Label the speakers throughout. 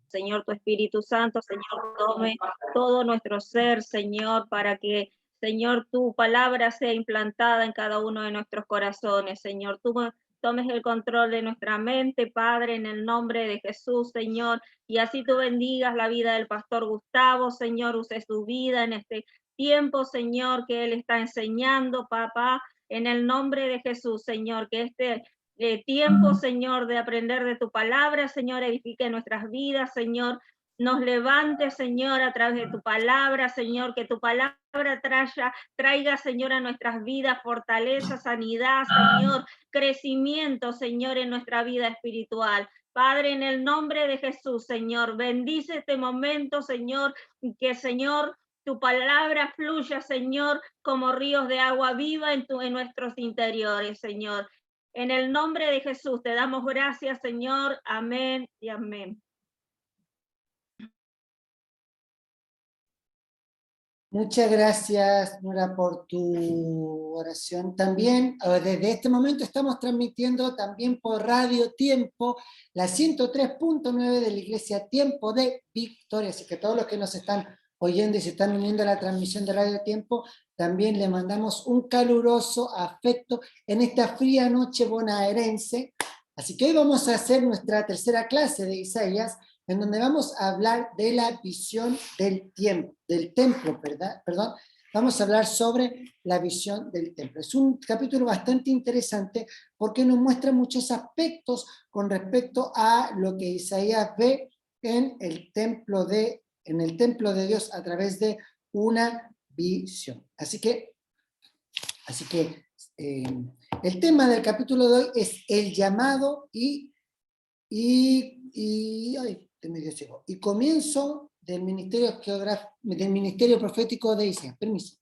Speaker 1: Señor, tu Espíritu Santo, Señor, tome todo nuestro ser, Señor, para que, Señor, tu palabra sea implantada en cada uno de nuestros corazones, Señor. Tú tomes el control de nuestra mente, Padre, en el nombre de Jesús, Señor, y así tú bendigas la vida del pastor Gustavo, Señor, use su vida en este tiempo, Señor, que él está enseñando, papá, en el nombre de Jesús, Señor, que este tiempo, Señor, de aprender de tu palabra, Señor, edifique nuestras vidas, Señor, nos levante, Señor, a través de tu palabra, Señor, que tu palabra traiga, Señor, a nuestras vidas fortaleza, sanidad, Señor, crecimiento, Señor, en nuestra vida espiritual. Padre, en el nombre de Jesús, Señor, bendice este momento, Señor, que, Señor, tu palabra fluya, Señor, como ríos de agua viva en nuestros interiores, Señor. En el nombre de Jesús te damos gracias, Señor. Amén y amén.
Speaker 2: Muchas gracias, Nora, por tu oración. También, desde este momento estamos transmitiendo también por Radio Tiempo, la 103.9 de la Iglesia Tiempo de Victoria. Así que todos los que nos están oyendo y se están uniendo a la transmisión de Radio Tiempo, también le mandamos un caluroso afecto en esta fría noche bonaerense. Así que hoy vamos a hacer nuestra tercera clase de Isaías, en donde vamos a hablar de la visión del templo, perdón. Vamos a hablar sobre la visión del templo. Es un capítulo bastante interesante porque nos muestra muchos aspectos con respecto a lo que Isaías ve en el templo de Dios a través de una visión. Así que el tema del capítulo de hoy es el llamado y comienzo del ministerio profético de Isaías. Permiso.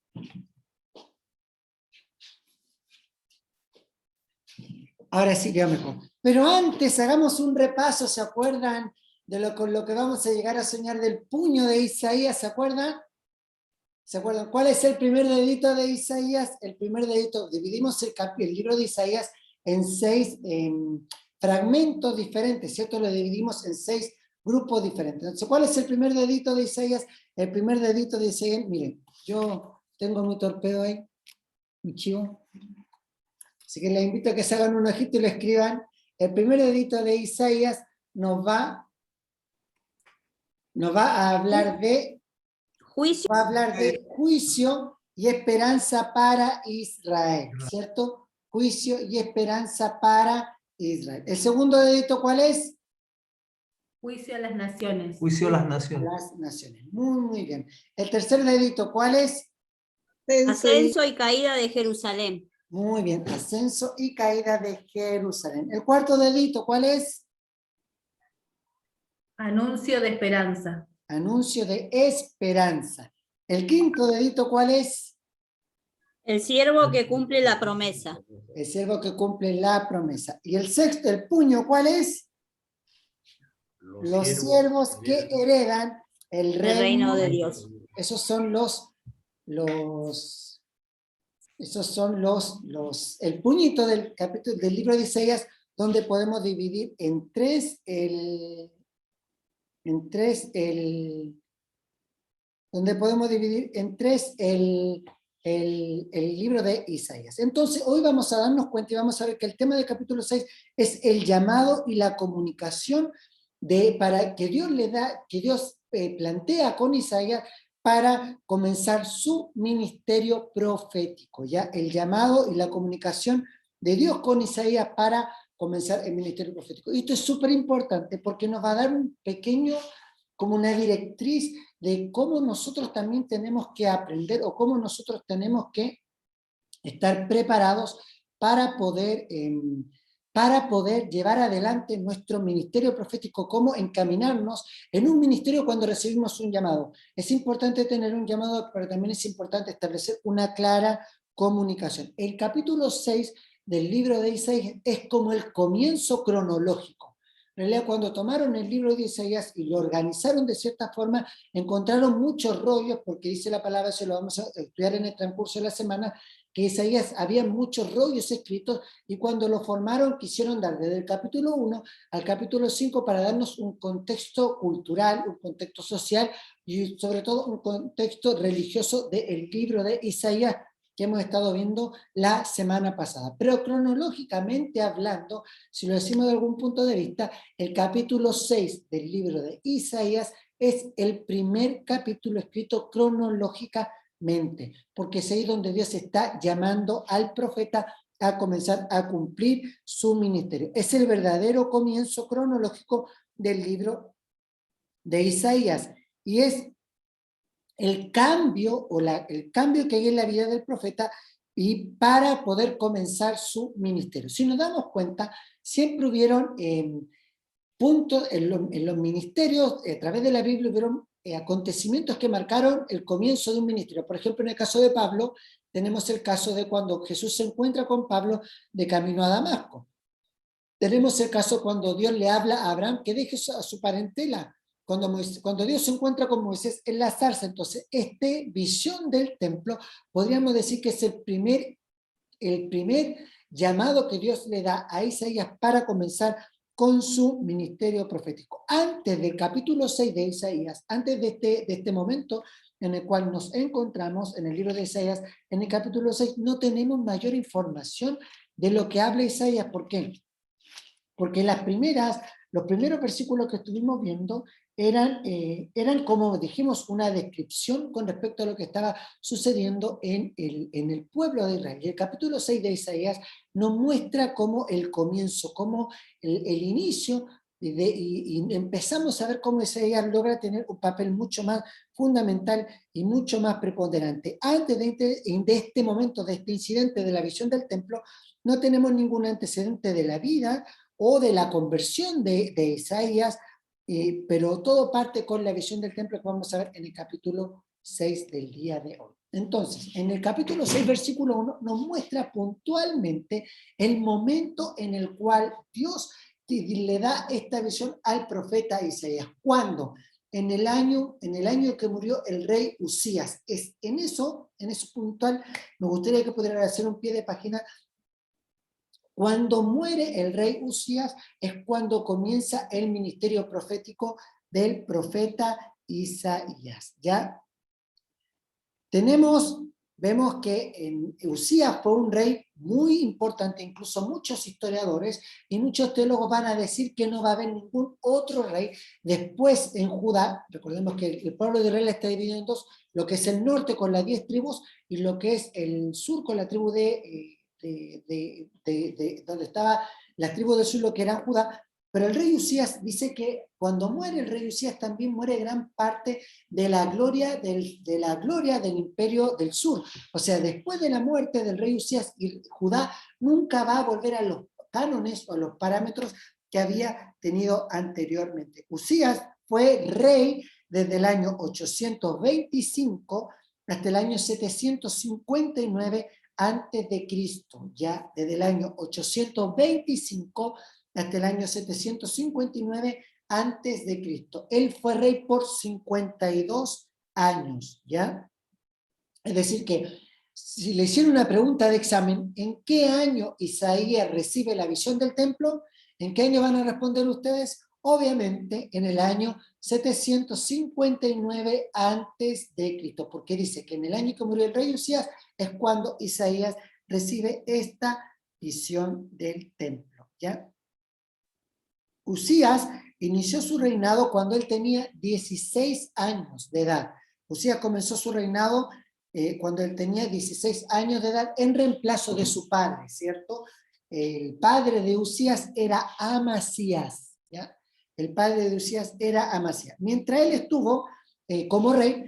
Speaker 2: Ahora sí queda mejor. Pero antes hagamos un repaso, ¿se acuerdan de con lo que vamos a llegar a soñar del puño de Isaías? ¿Se acuerdan? ¿Se acuerdan? ¿Cuál es el primer dedito de Isaías? El primer dedito, dividimos el libro de Isaías en 6 fragmentos diferentes, ¿cierto? Lo dividimos en 6 grupos diferentes. Entonces, ¿cuál es el primer dedito de Isaías? El primer dedito de Isaías, miren, yo tengo mi torpedo ahí, mi chivo, así que les invito a que se hagan un ojito y lo escriban. El primer dedito de Isaías nos va a hablar de juicio. Va a hablar de juicio y esperanza para Israel, ¿cierto? Juicio y esperanza para Israel. ¿El segundo dedito cuál es?
Speaker 3: Juicio a las naciones.
Speaker 4: Juicio a las naciones.
Speaker 2: Las naciones. Muy, muy bien. ¿El tercer dedito cuál es?
Speaker 5: Ascenso y caída de Jerusalén.
Speaker 2: Muy bien, ascenso y caída de Jerusalén. ¿El cuarto dedito cuál es?
Speaker 3: Anuncio de esperanza.
Speaker 2: Anuncio de esperanza. ¿El quinto dedito cuál es?
Speaker 5: El siervo que cumple la promesa.
Speaker 2: El siervo que cumple la promesa. ¿Y el sexto, el puño cuál es? Los siervos que heredan el reino
Speaker 5: de Dios.
Speaker 2: Esos son el puñito del capítulo del libro de Isaías, donde podemos dividir en tres el libro de Isaías. Entonces, hoy vamos a darnos cuenta y vamos a ver que el tema del capítulo 6 es el llamado y la comunicación que Dios plantea con Isaías para comenzar su ministerio profético, ¿ya? El llamado y la comunicación de Dios con Isaías para comenzar el ministerio profético. Y esto es súper importante porque nos va a dar como una directriz de cómo nosotros también tenemos que aprender o cómo nosotros tenemos que estar preparados para poder llevar adelante nuestro ministerio profético, cómo encaminarnos en un ministerio cuando recibimos un llamado. Es importante tener un llamado, pero también es importante establecer una clara comunicación. El capítulo 6 del libro de Isaías es como el comienzo cronológico. En realidad, cuando tomaron el libro de Isaías y lo organizaron de cierta forma, encontraron muchos rollos, porque dice la palabra, se lo vamos a estudiar en el transcurso de la semana, que Isaías había muchos rollos escritos y cuando lo formaron quisieron dar desde el capítulo 1 al capítulo 5 para darnos un contexto cultural, un contexto social y sobre todo un contexto religioso del libro de Isaías que hemos estado viendo la semana pasada. Pero cronológicamente hablando, si lo decimos de algún punto de vista, el capítulo 6 del libro de Isaías es el primer capítulo escrito cronológicamente, porque es ahí donde Dios está llamando al profeta a comenzar a cumplir su ministerio. Es el verdadero comienzo cronológico del libro de Isaías y es el cambio el cambio que hay en la vida del profeta y para poder comenzar su ministerio. Si nos damos cuenta, siempre hubieron puntos en los ministerios, a través de la Biblia hubieron acontecimientos que marcaron el comienzo de un ministerio. Por ejemplo, en el caso de Pablo, tenemos el caso de cuando Jesús se encuentra con Pablo de camino a Damasco. Tenemos el caso cuando Dios le habla a Abraham que deje a su parentela. Cuando Dios se encuentra con Moisés en la zarza, entonces esta visión del templo, podríamos decir que es el primer llamado que Dios le da a Isaías para comenzar con su ministerio profético. Antes del capítulo 6 de Isaías, antes de este momento en el cual nos encontramos en el libro de Isaías, en el capítulo 6 no tenemos mayor información de lo que habla Isaías. ¿Por qué? Porque los primeros versículos que estuvimos viendo eran como dijimos, una descripción con respecto a lo que estaba sucediendo en el pueblo de Israel. Y el capítulo 6 de Isaías nos muestra como el comienzo, como el inicio, y empezamos a ver cómo Isaías logra tener un papel mucho más fundamental y mucho más preponderante. Antes de este momento, de este incidente de la visión del templo, no tenemos ningún antecedente de la vida o de la conversión de Isaías, pero todo parte con la visión del templo que vamos a ver en el capítulo 6 del día de hoy. Entonces, en el capítulo 6, versículo 1, nos muestra puntualmente el momento en el cual Dios le da esta visión al profeta Isaías. ¿Cuándo? En el año que murió el rey Usías. En eso puntual, me gustaría que pudieran hacer un pie de página. Cuando muere el rey Usías es cuando comienza el ministerio profético del profeta Isaías. ¿Ya? Vemos que Usías fue un rey muy importante, incluso muchos historiadores y muchos teólogos van a decir que no va a haber ningún otro rey después en Judá. Recordemos que el pueblo de Israel está dividido en dos, lo que es el norte con las 10 tribus y lo que es el sur con la tribu de donde estaba la tribu del sur, lo que era Judá. Pero el rey Usías dice que cuando muere el rey Usías también muere gran parte de la gloria del imperio del sur. O sea, después de la muerte del rey Usías, Judá nunca va a volver a los cánones o a los parámetros que había tenido anteriormente. Usías fue rey desde el año 825 hasta el año 759 antes de Cristo, ya desde el año 825 hasta el año 759 antes de Cristo. Él fue rey por 52 años, ¿ya? Es decir que si le hicieron una pregunta de examen, ¿en qué año Isaías recibe la visión del templo? ¿En qué año van a responder ustedes? Obviamente en el año 759 antes de Cristo, porque dice que en el año que murió el rey Usías es cuando Isaías recibe esta visión del templo, ¿ya? Usías inició su reinado cuando él tenía 16 años de edad. Usías comenzó su reinado cuando él tenía 16 años de edad en reemplazo de su padre, ¿cierto? El padre de Usías era Amasías, ¿ya? El padre de Usías era Amasías. Mientras él estuvo como rey,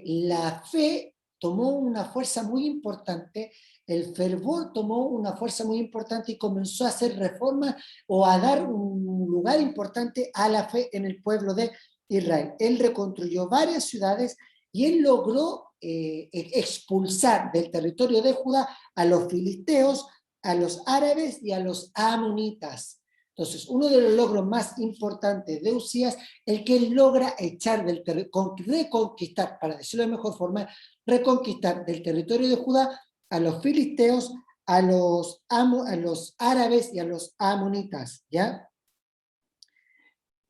Speaker 2: la fe tomó una fuerza muy importante, el fervor tomó una fuerza muy importante y comenzó a hacer reformas o a dar un lugar importante a la fe en el pueblo de Israel. Él reconstruyó varias ciudades y él logró expulsar del territorio de Judá a los filisteos, a los árabes y a los amonitas. Entonces, uno de los logros más importantes de Usías, el que él logra echar reconquistar, para decirlo de mejor forma, reconquistar del territorio de Judá a los filisteos, a los árabes y a los amonitas, ¿ya?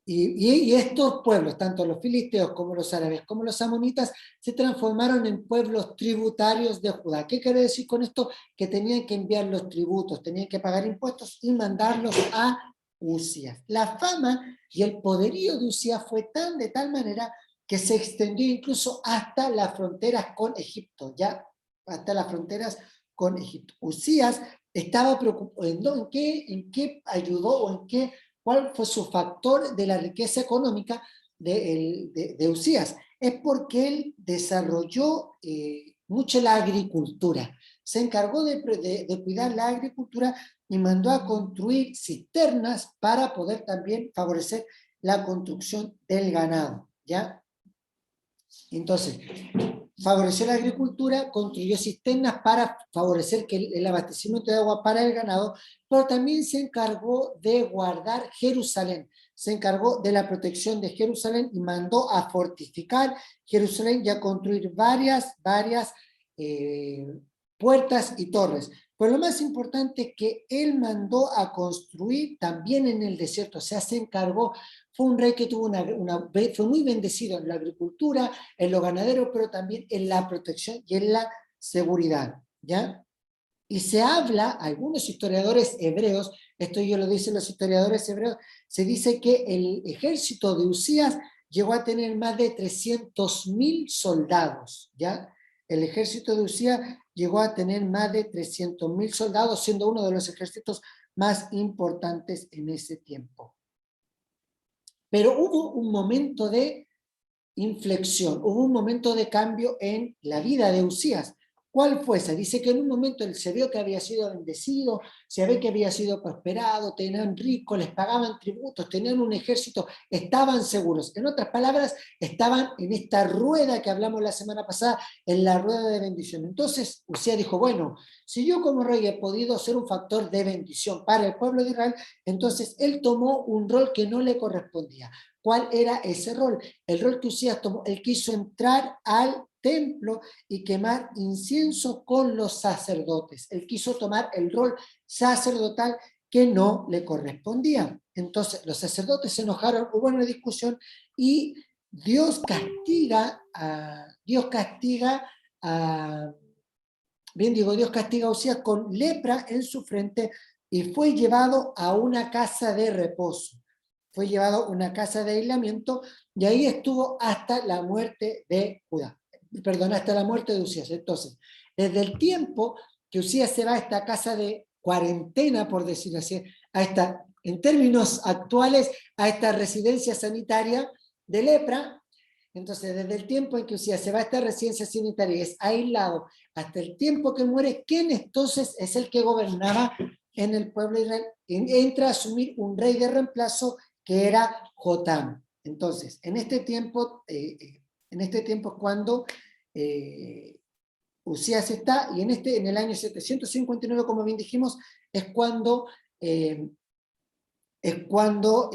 Speaker 2: Y estos pueblos, tanto los filisteos como los árabes como los amonitas, se transformaron en pueblos tributarios de Judá. ¿Qué quiere decir con esto? Que tenían que enviar los tributos, tenían que pagar impuestos y mandarlos a Usías. La fama y el poderío de Usías fue de tal manera que se extendió incluso hasta las fronteras con Egipto, ¿ya? Hasta las fronteras con Egipto. Usías estaba preocupado en qué ayudó o en qué. ¿Cuál fue su factor de la riqueza económica de Usías? Es porque él desarrolló mucho la agricultura. Se encargó de cuidar la agricultura y mandó a construir cisternas para poder también favorecer la construcción del ganado, ¿ya? Entonces, favoreció la agricultura, construyó cisternas para favorecer el abastecimiento de agua para el ganado, pero también se encargó de guardar Jerusalén, se encargó de la protección de Jerusalén y mandó a fortificar Jerusalén y a construir varias puertas y torres. Pero lo más importante es que él mandó a construir también en el desierto, o sea, se encargó. Fue un rey que tuvo fue muy bendecido en la agricultura, en los ganaderos, pero también en la protección y en la seguridad, ¿ya? Y se habla, algunos historiadores hebreos, esto yo lo dicen los historiadores hebreos, se dice que el ejército de Usías llegó a tener más de 300.000 soldados, ¿ya? El ejército de Usías llegó a tener más de 300.000 soldados, siendo uno de los ejércitos más importantes en ese tiempo. Pero hubo un momento de inflexión, hubo un momento de cambio en la vida de Usías. ¿Cuál fue esa? Dice que en un momento él se vio que había sido bendecido, se ve que había sido prosperado, tenían ricos, les pagaban tributos, tenían un ejército, estaban seguros. En otras palabras, estaban en esta rueda que hablamos la semana pasada, en la rueda de bendición. Entonces Usías dijo, bueno, si yo como rey he podido ser un factor de bendición para el pueblo de Israel, entonces él tomó un rol que no le correspondía. ¿Cuál era ese rol? El rol que Usías tomó, él quiso entrar al templo y quemar incienso con los sacerdotes. Él quiso tomar el rol sacerdotal que no le correspondía. Entonces los sacerdotes se enojaron, hubo una discusión y Dios castiga a Usías con lepra en su frente y fue llevado a una casa de reposo. Fue llevado a una casa de aislamiento y ahí estuvo hasta la muerte de hasta la muerte de Usías. Entonces, desde el tiempo que Usías se va a esta casa de cuarentena, por decirlo así, en términos actuales, a esta residencia sanitaria de lepra, entonces desde el tiempo en que Usías se va a esta residencia sanitaria y es aislado, hasta el tiempo que muere, ¿quién entonces es el que gobernaba en el pueblo de Israel? Entra a asumir un rey de reemplazo que era Jotam. Entonces, en este tiempo es cuando Usías está, y en el año 759, como bien dijimos, es cuando es cuando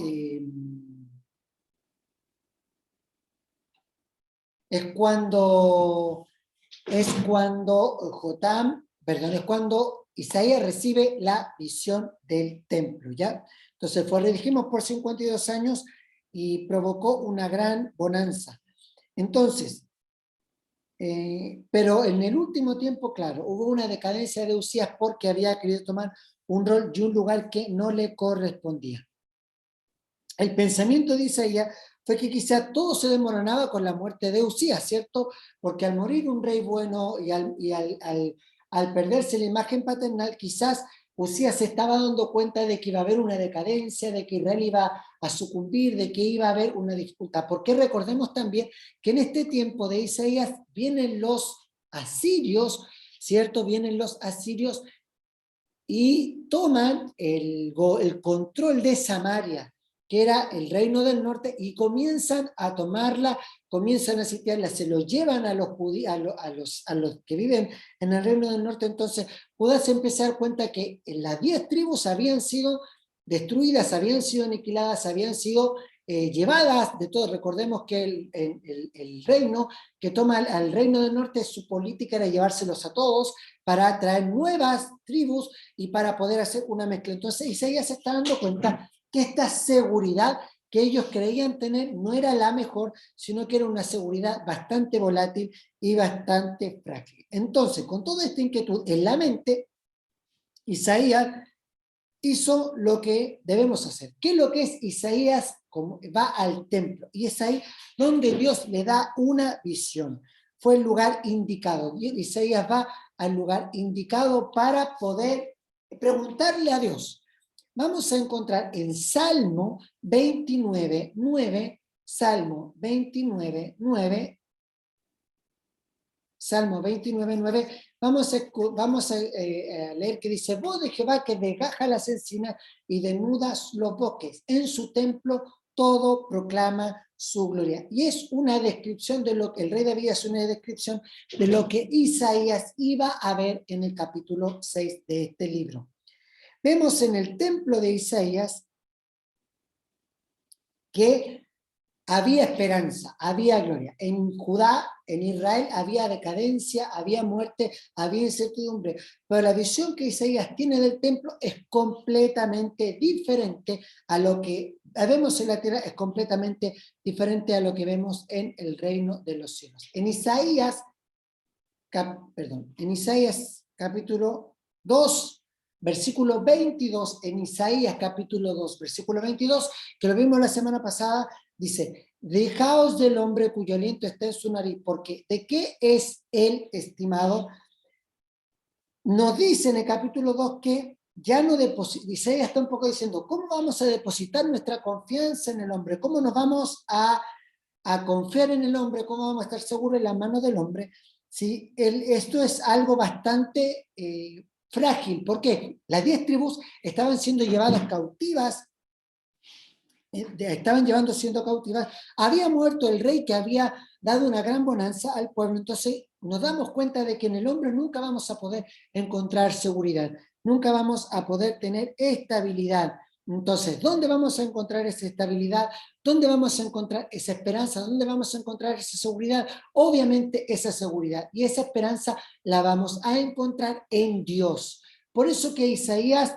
Speaker 2: Isaías recibe la visión del templo, ¿ya? Entonces fue, le dijimos, por 52 años y provocó una gran bonanza. Entonces, pero en el último tiempo, claro, hubo una decadencia de Usías porque había querido tomar un rol y un lugar que no le correspondía. El pensamiento de Isaías fue que quizá todo se desmoronaba con la muerte de Usías, ¿cierto? Porque al morir un rey bueno y al perderse la imagen paternal, quizás Usías se estaba dando cuenta de que iba a haber una decadencia, de que Israel iba a sucumbir, de que iba a haber una disputa. Porque recordemos también que en este tiempo de Isaías vienen los asirios, ¿cierto? Vienen los asirios y toman el control de Samaria, que era el reino del norte, y comienzan a tomarla, comienzan a sitiarla, se lo llevan a los que viven en el reino del norte. Entonces Judá se empieza a dar cuenta que las 10 tribus habían sido destruidas, habían sido aniquiladas, habían sido llevadas de todo. Recordemos que el reino que toma al reino del norte, su política era llevárselos a todos para traer nuevas tribus y para poder hacer una mezcla. Entonces Isaías se está dando cuenta que esta seguridad que ellos creían tener no era la mejor, sino que era una seguridad bastante volátil y bastante frágil. Entonces, con toda esta inquietud en la mente, Isaías hizo lo que debemos hacer. ¿Qué es lo que es Isaías? Va al templo, y es ahí donde Dios le da una visión. Fue el lugar indicado. Isaías va al lugar indicado para poder preguntarle a Dios. Vamos a encontrar en Salmo 29:9, Salmo 29:9, Salmo 29:9, vamos a leer que dice: voz de Jehová que desgaja las encinas y desnudas los bosques, en su templo todo proclama su gloria. Y es una descripción de lo que el rey David hace, una descripción de lo que Isaías iba a ver en el capítulo 6 de este libro. Vemos en el templo de Isaías que había esperanza, había gloria. En Judá, en Israel, había decadencia, había muerte, había incertidumbre. Pero la visión que Isaías tiene del templo es completamente diferente a lo que vemos en la tierra, es completamente diferente a lo que vemos en el reino de los cielos. En Isaías capítulo 2, versículo 22, en Isaías capítulo 2, versículo 22, que lo vimos la semana pasada, dice: dejaos del hombre cuyo aliento está en su nariz, porque ¿de qué es él estimado? Nos dice en el capítulo 2 que ya no Isaías está un poco diciendo: ¿cómo vamos a depositar nuestra confianza en el hombre? ¿Cómo nos vamos a confiar en el hombre? ¿Cómo vamos a estar seguros en la mano del hombre? ¿Sí? Esto es algo bastante frágil. ¿Por qué? Las 10 tribus estaban siendo llevadas cautivas, siendo cautivas. Había muerto el rey que había dado una gran bonanza al pueblo. Entonces nos damos cuenta de que en el hombre nunca vamos a poder encontrar seguridad, nunca vamos a poder tener estabilidad. Entonces, ¿dónde vamos a encontrar esa estabilidad? ¿Dónde vamos a encontrar esa esperanza? ¿Dónde vamos a encontrar esa seguridad? Obviamente esa seguridad y esa esperanza la vamos a encontrar en Dios. Por eso que Isaías,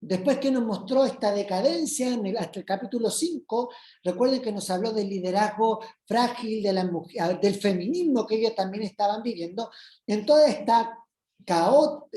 Speaker 2: después que nos mostró esta decadencia hasta el capítulo 5, recuerden que nos habló del liderazgo frágil de la mujer, del feminismo que ellos también estaban viviendo, en toda esta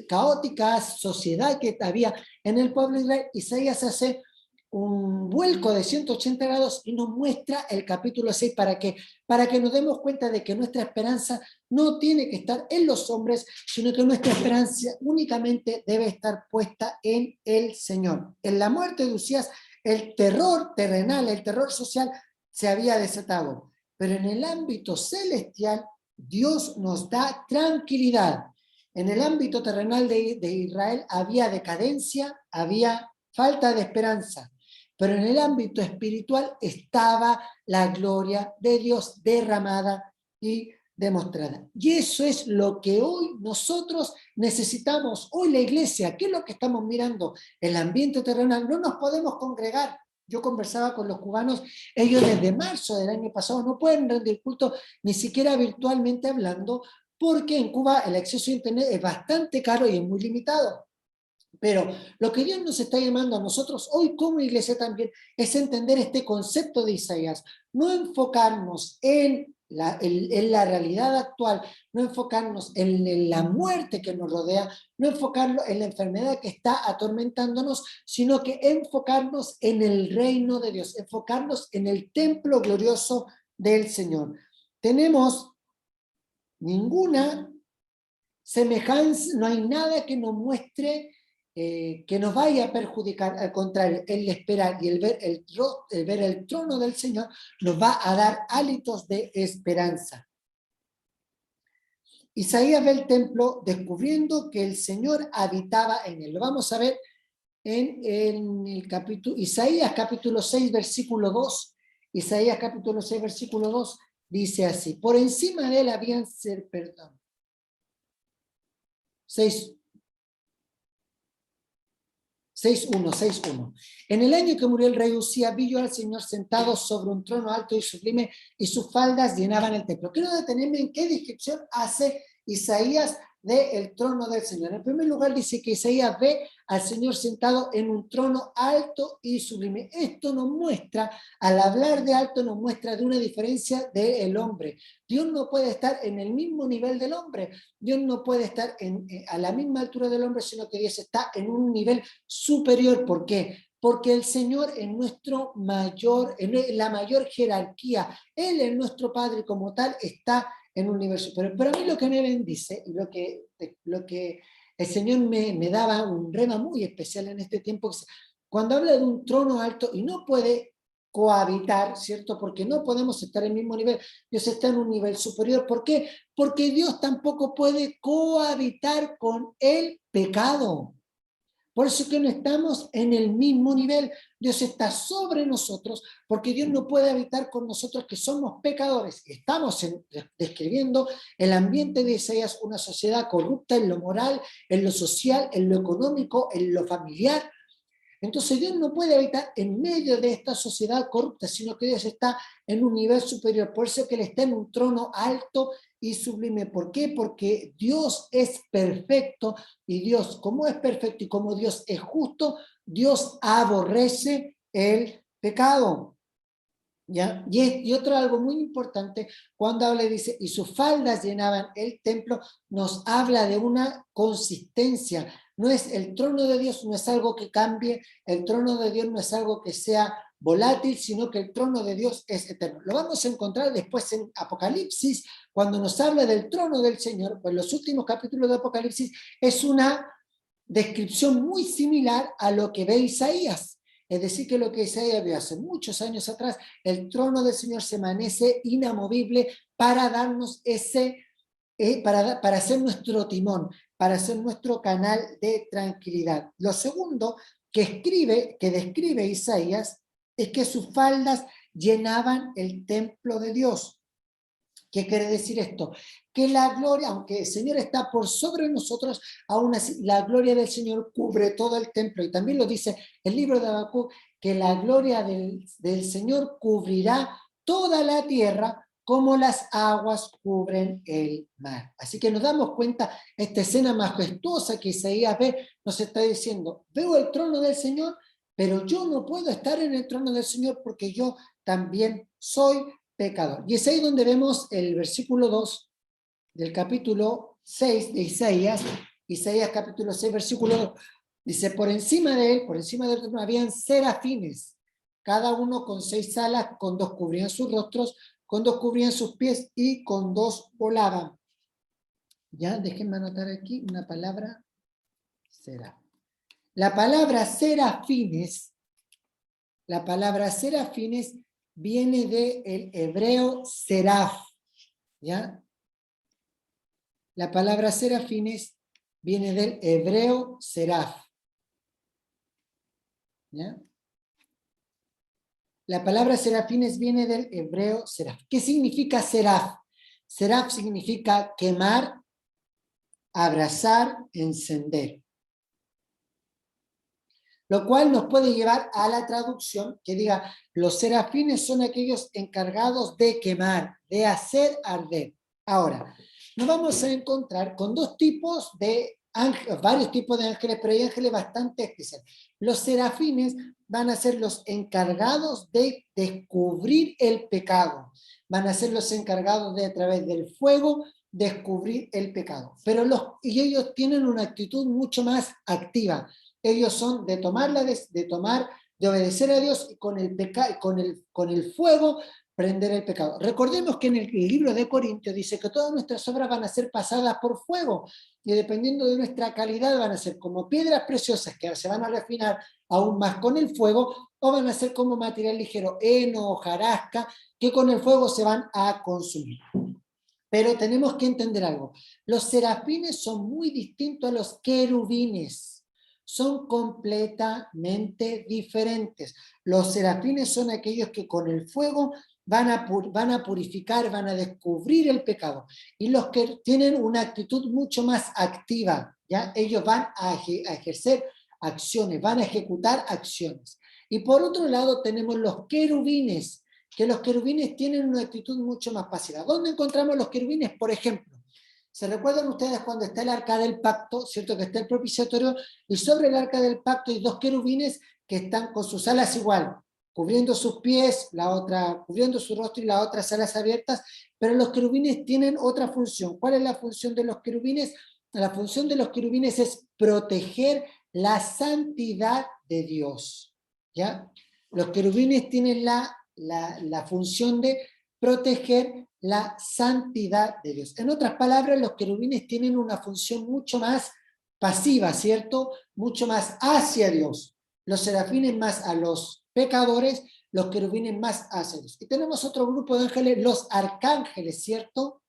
Speaker 2: caótica sociedad que había en el pueblo de Israel. Isaías hace un vuelco de 180 grados y nos muestra el capítulo 6 para que nos demos cuenta de que nuestra esperanza no tiene que estar en los hombres, sino que nuestra esperanza únicamente debe estar puesta en el Señor. En la muerte de Usías, el terror terrenal, el terror social se había desatado, pero en el ámbito celestial Dios nos da tranquilidad. En el ámbito terrenal de Israel había decadencia, había falta de esperanza, pero en el ámbito espiritual estaba la gloria de Dios derramada y demostrada. Y eso es lo que hoy nosotros necesitamos. Hoy la iglesia, ¿qué es lo que estamos mirando? El ambiente terrenal. No nos podemos congregar. Yo conversaba con los cubanos, ellos desde marzo del año pasado no pueden rendir culto ni siquiera virtualmente hablando, porque en Cuba el acceso a internet es bastante caro y es muy limitado. Pero lo que Dios nos está llamando a nosotros hoy como iglesia también es entender este concepto de Isaías, no enfocarnos en la realidad actual, no enfocarnos en la muerte que nos rodea, no enfocarnos en la enfermedad que está atormentándonos, sino que enfocarnos en el reino de Dios, enfocarnos en el templo glorioso del Señor. Tenemos ninguna semejanza, no hay nada que nos muestre que nos vaya a perjudicar. Al contrario, el esperar y el ver el trono del Señor nos va a dar hálitos de esperanza. Isaías ve el templo descubriendo que el Señor habitaba en él. Lo vamos a ver en el capítulo, Isaías capítulo 6, versículo 2. Isaías capítulo 6, versículo 2 dice así: por encima de él habían ser, perdón. 6, 6:1. En el año que murió el rey Usías, vi yo al Señor sentado sobre un trono alto y sublime, y sus faldas llenaban el templo. Quiero detenerme en qué descripción hace Isaías del trono del Señor. En primer lugar dice que Isaías ve al Señor sentado en un trono alto y sublime. Esto nos muestra, al hablar de alto, nos muestra de una diferencia del hombre. Dios no puede estar en el mismo nivel del hombre. Dios no puede estar a la misma altura del hombre, sino que Dios está en un nivel superior. ¿Por qué? Porque el Señor es nuestro mayor, en la mayor jerarquía. Él es nuestro Padre y como tal está en un nivel superior. Pero a mí lo que me bendice y lo que el Señor me daba un rema muy especial en este tiempo, es cuando habla de un trono alto y no puede cohabitar, ¿cierto? Porque no podemos estar en el mismo nivel. Dios está en un nivel superior. ¿Por qué? Porque Dios tampoco puede cohabitar con el pecado. Por eso que no estamos en el mismo nivel. Dios está sobre nosotros, porque Dios no puede habitar con nosotros que somos pecadores. Estamos describiendo el ambiente de Isaías, una sociedad corrupta en lo moral, en lo social, en lo económico, en lo familiar. Entonces Dios no puede habitar en medio de esta sociedad corrupta, sino que Dios está en un nivel superior. Por eso que Él está en un trono alto y sublime. ¿Por qué? Porque Dios es perfecto y Dios, como es perfecto y como Dios es justo, Dios aborrece el pecado. ¿Ya? Y otro algo muy importante, cuando habla y dice, y sus faldas llenaban el templo, nos habla de una consistencia. No es el trono de Dios, no es algo que cambie, el trono de Dios no es algo que sea volátil, sino que el trono de Dios es eterno. Lo vamos a encontrar después en Apocalipsis, cuando nos habla del trono del Señor, pues los últimos capítulos de Apocalipsis es una descripción muy similar a lo que ve Isaías. Es decir, que lo que Isaías vio hace muchos años atrás, el trono del Señor se permanece inamovible para darnos para ser nuestro timón, para ser nuestro canal de tranquilidad. Lo segundo que describe Isaías es que sus faldas llenaban el templo de Dios. ¿Qué quiere decir esto? Que la gloria, aunque el Señor está por sobre nosotros, aún así la gloria del Señor cubre todo el templo. Y también lo dice el libro de Habacuc, que la gloria del Señor cubrirá toda la tierra como las aguas cubren el mar. Así que nos damos cuenta, esta escena majestuosa que Isaías ve, nos está diciendo, veo el trono del Señor, pero yo no puedo estar en el trono del Señor porque yo también soy pecador. Y es ahí donde vemos el versículo 2 del capítulo 6 de Isaías capítulo 6, versículo 2. Dice, por encima del trono habían serafines, cada uno con 6 alas, con 2 cubrían sus rostros, con 2 cubrían sus pies y con 2 volaban. Ya, déjenme anotar aquí una palabra, será. La palabra serafines viene del hebreo seraf, ¿ya? La palabra serafines viene del hebreo seraf, ¿ya? La palabra serafines viene del hebreo seraf. ¿Qué significa seraf? Seraf significa quemar, abrazar, encender. Lo cual nos puede llevar a la traducción que diga, los serafines son aquellos encargados de quemar, de hacer arder. Ahora, nos vamos a encontrar con varios tipos de ángeles, pero hay ángeles bastante especiales. Los serafines van a ser los encargados de descubrir el pecado, van a ser los encargados de, a través del fuego, descubrir el pecado. Y ellos tienen una actitud mucho más activa. Ellos son de obedecer a Dios y con el fuego prender el pecado. Recordemos que en el libro de Corintios dice que todas nuestras obras van a ser pasadas por fuego y dependiendo de nuestra calidad van a ser como piedras preciosas que se van a refinar aún más con el fuego o van a ser como material ligero, heno, hojarasca, que con el fuego se van a consumir. Pero tenemos que entender algo. Los serafines son muy distintos a los querubines. Son completamente diferentes. Los serafines son aquellos que con el fuego van a purificar, van a descubrir el pecado. Y los que tienen una actitud mucho más activa, ¿ya? Ellos van a ejercer acciones, van a ejecutar acciones. Y por otro lado tenemos los querubines, que los querubines tienen una actitud mucho más pasiva. ¿Dónde encontramos los querubines? Por ejemplo, ¿se recuerdan ustedes cuando está el arca del pacto, cierto que está el propiciatorio, y sobre el arca del pacto hay dos querubines que están con sus alas igual, cubriendo sus pies, la otra cubriendo su rostro y las otras alas abiertas, pero los querubines tienen otra función. ¿Cuál es la función de los querubines? La función de los querubines es proteger la santidad de Dios, ¿ya? Los querubines tienen la función de proteger la santidad de Dios. En otras palabras, los querubines tienen una función mucho más pasiva, ¿cierto? Mucho más hacia Dios. Los serafines más a los pecadores, los querubines más hacia Dios. Y tenemos otro grupo de ángeles, los arcángeles, ¿cierto?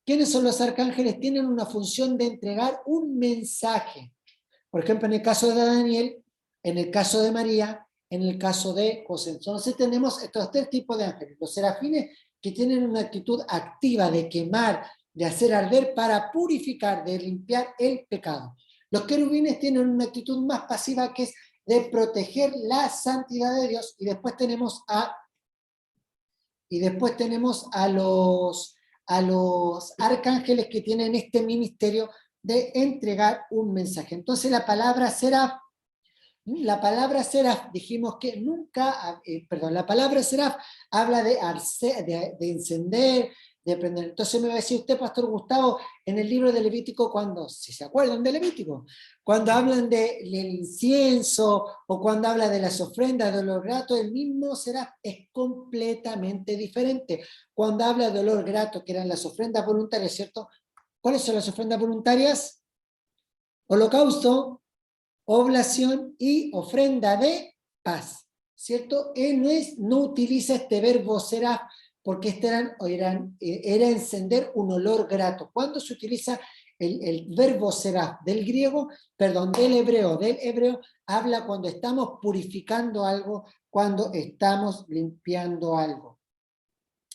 Speaker 2: ¿Quiénes son los arcángeles? Tienen una función de entregar un mensaje. Por ejemplo, en el caso de Daniel, en el caso de María, en el caso de José. Entonces tenemos estos tres tipos de ángeles. Los serafines que tienen una actitud activa de quemar, de hacer arder para purificar, de limpiar el pecado. Los querubines tienen una actitud más pasiva que es de proteger la santidad de Dios. Y después tenemos a los arcángeles que tienen este ministerio de entregar un mensaje. Entonces la palabra seraf, dijimos que nunca, la palabra seraf habla de encender, de prender. Entonces me va a decir usted, Pastor Gustavo, en el libro de Levítico, cuando, si se acuerdan de Levítico, cuando hablan del incienso, o cuando habla de las ofrendas, de olor grato, el mismo seraf es completamente diferente. Cuando habla de olor grato, que eran las ofrendas voluntarias, ¿cierto? ¿Cuáles son las ofrendas voluntarias? Holocausto, oblación y ofrenda de paz, ¿cierto? Él no utiliza este verbo seraf, porque era encender un olor grato. ¿Cuándo se utiliza el verbo seraf? Del hebreo, habla cuando estamos purificando algo, cuando estamos limpiando algo.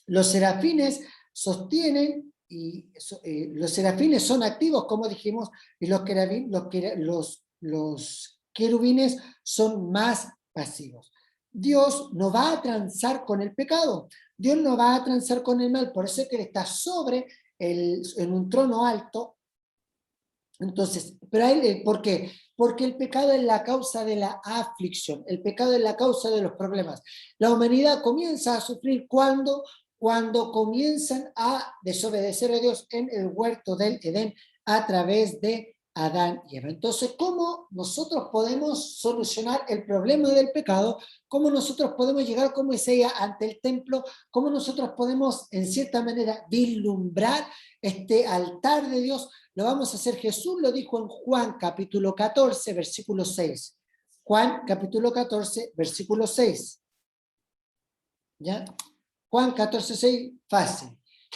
Speaker 2: Los serafines sostienen, los serafines son activos, como dijimos, y los querubines son más pasivos. Dios no va a transar con el pecado, Dios no va a transar con el mal, por eso es que Él está en un trono alto. Entonces, pero ¿por qué? Porque el pecado es la causa de la aflicción, el pecado es la causa de los problemas. La humanidad comienza a sufrir cuando comienzan a desobedecer a Dios en el huerto del Edén a través de Adán y Eva. Entonces, ¿cómo nosotros podemos solucionar el problema del pecado? ¿Cómo nosotros podemos llegar como Isaías ante el templo? ¿Cómo nosotros podemos, en cierta manera, vislumbrar este altar de Dios? Lo vamos a hacer. Jesús lo dijo en Juan capítulo 14, versículo 6. Juan capítulo 14, versículo 6. ¿Ya? Juan 14, 6, fácil.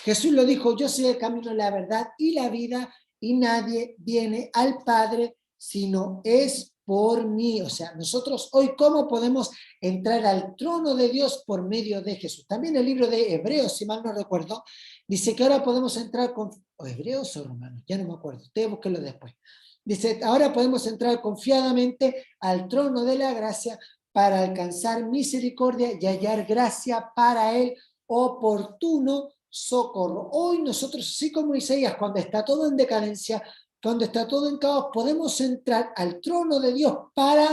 Speaker 2: Jesús lo dijo: yo soy el camino, la verdad y la vida, y nadie viene al Padre sino es por mí. O sea, nosotros hoy, ¿cómo podemos entrar al trono de Dios? Por medio de Jesús. También el libro de Hebreos, si mal no recuerdo, dice que ahora podemos entrar o Hebreos o Romanos, ya no me acuerdo, ustedes búsquenlo después. Dice, ahora podemos entrar confiadamente al trono de la gracia para alcanzar misericordia y hallar gracia para el oportuno socorro. Hoy nosotros, así como Isaías, cuando está todo en decadencia, cuando está todo en caos, podemos entrar al trono de Dios para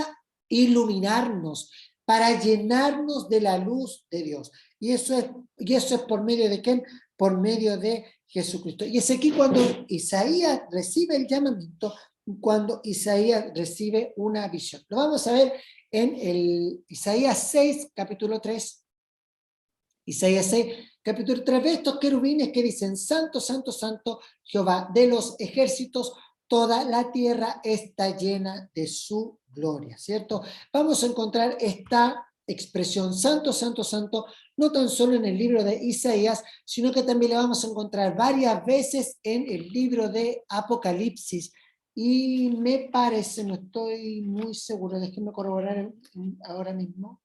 Speaker 2: iluminarnos, para llenarnos de la luz de Dios. Y eso es por medio de ¿quién? Por medio de Jesucristo. Y es aquí cuando Isaías recibe el llamamiento, cuando Isaías recibe una visión. Lo vamos a ver en el Isaías 6, capítulo 3. Isaías 6, capítulo 3, ve estos querubines que dicen: Santo, Santo, Santo, Jehová de los ejércitos, toda la tierra está llena de su gloria, ¿cierto? Vamos a encontrar esta expresión Santo, Santo, Santo, no tan solo en el libro de Isaías, sino que también la vamos a encontrar varias veces en el libro de Apocalipsis. Y me parece, no estoy muy seguro, déjenme corroborar ahora mismo.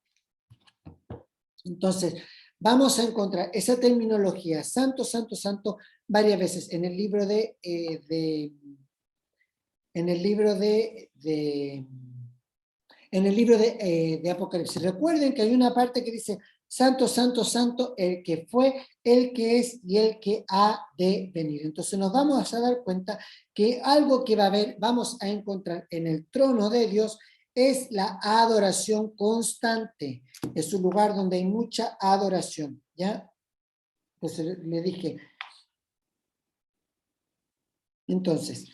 Speaker 2: Entonces, vamos a encontrar esa terminología, santo, santo, santo, varias veces en el libro en el libro de Apocalipsis. Recuerden que hay una parte que dice, santo, santo, santo, el que fue, el que es y el que ha de venir. Entonces nos vamos a dar cuenta que algo que vamos a encontrar en el trono de Dios es la adoración constante. Es un lugar donde hay mucha adoración, ¿ya? Entonces le dije. Entonces,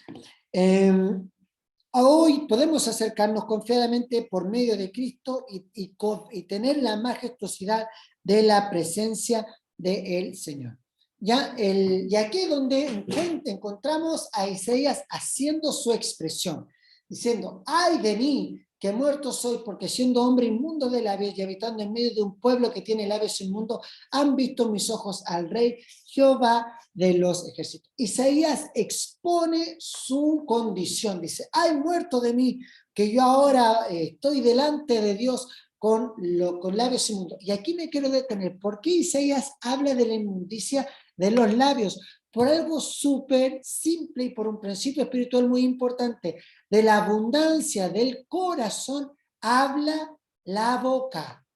Speaker 2: hoy podemos acercarnos confiadamente por medio de Cristo y tener la majestuosidad de la presencia del Señor. Y aquí es donde encontramos a Isaías haciendo su expresión, diciendo, ¡ay de mí, que muerto soy, porque siendo hombre inmundo de labios y habitando en medio de un pueblo que tiene labios inmundos, han visto mis ojos al Rey, Jehová de los ejércitos. Isaías expone su condición, dice, ¡ay muerto de mí, que yo ahora estoy delante de Dios con labios inmundos! Y aquí me quiero detener, ¿por qué Isaías habla de la inmundicia de los labios? Por algo súper simple y por un principio espiritual muy importante. De la abundancia del corazón habla la boca.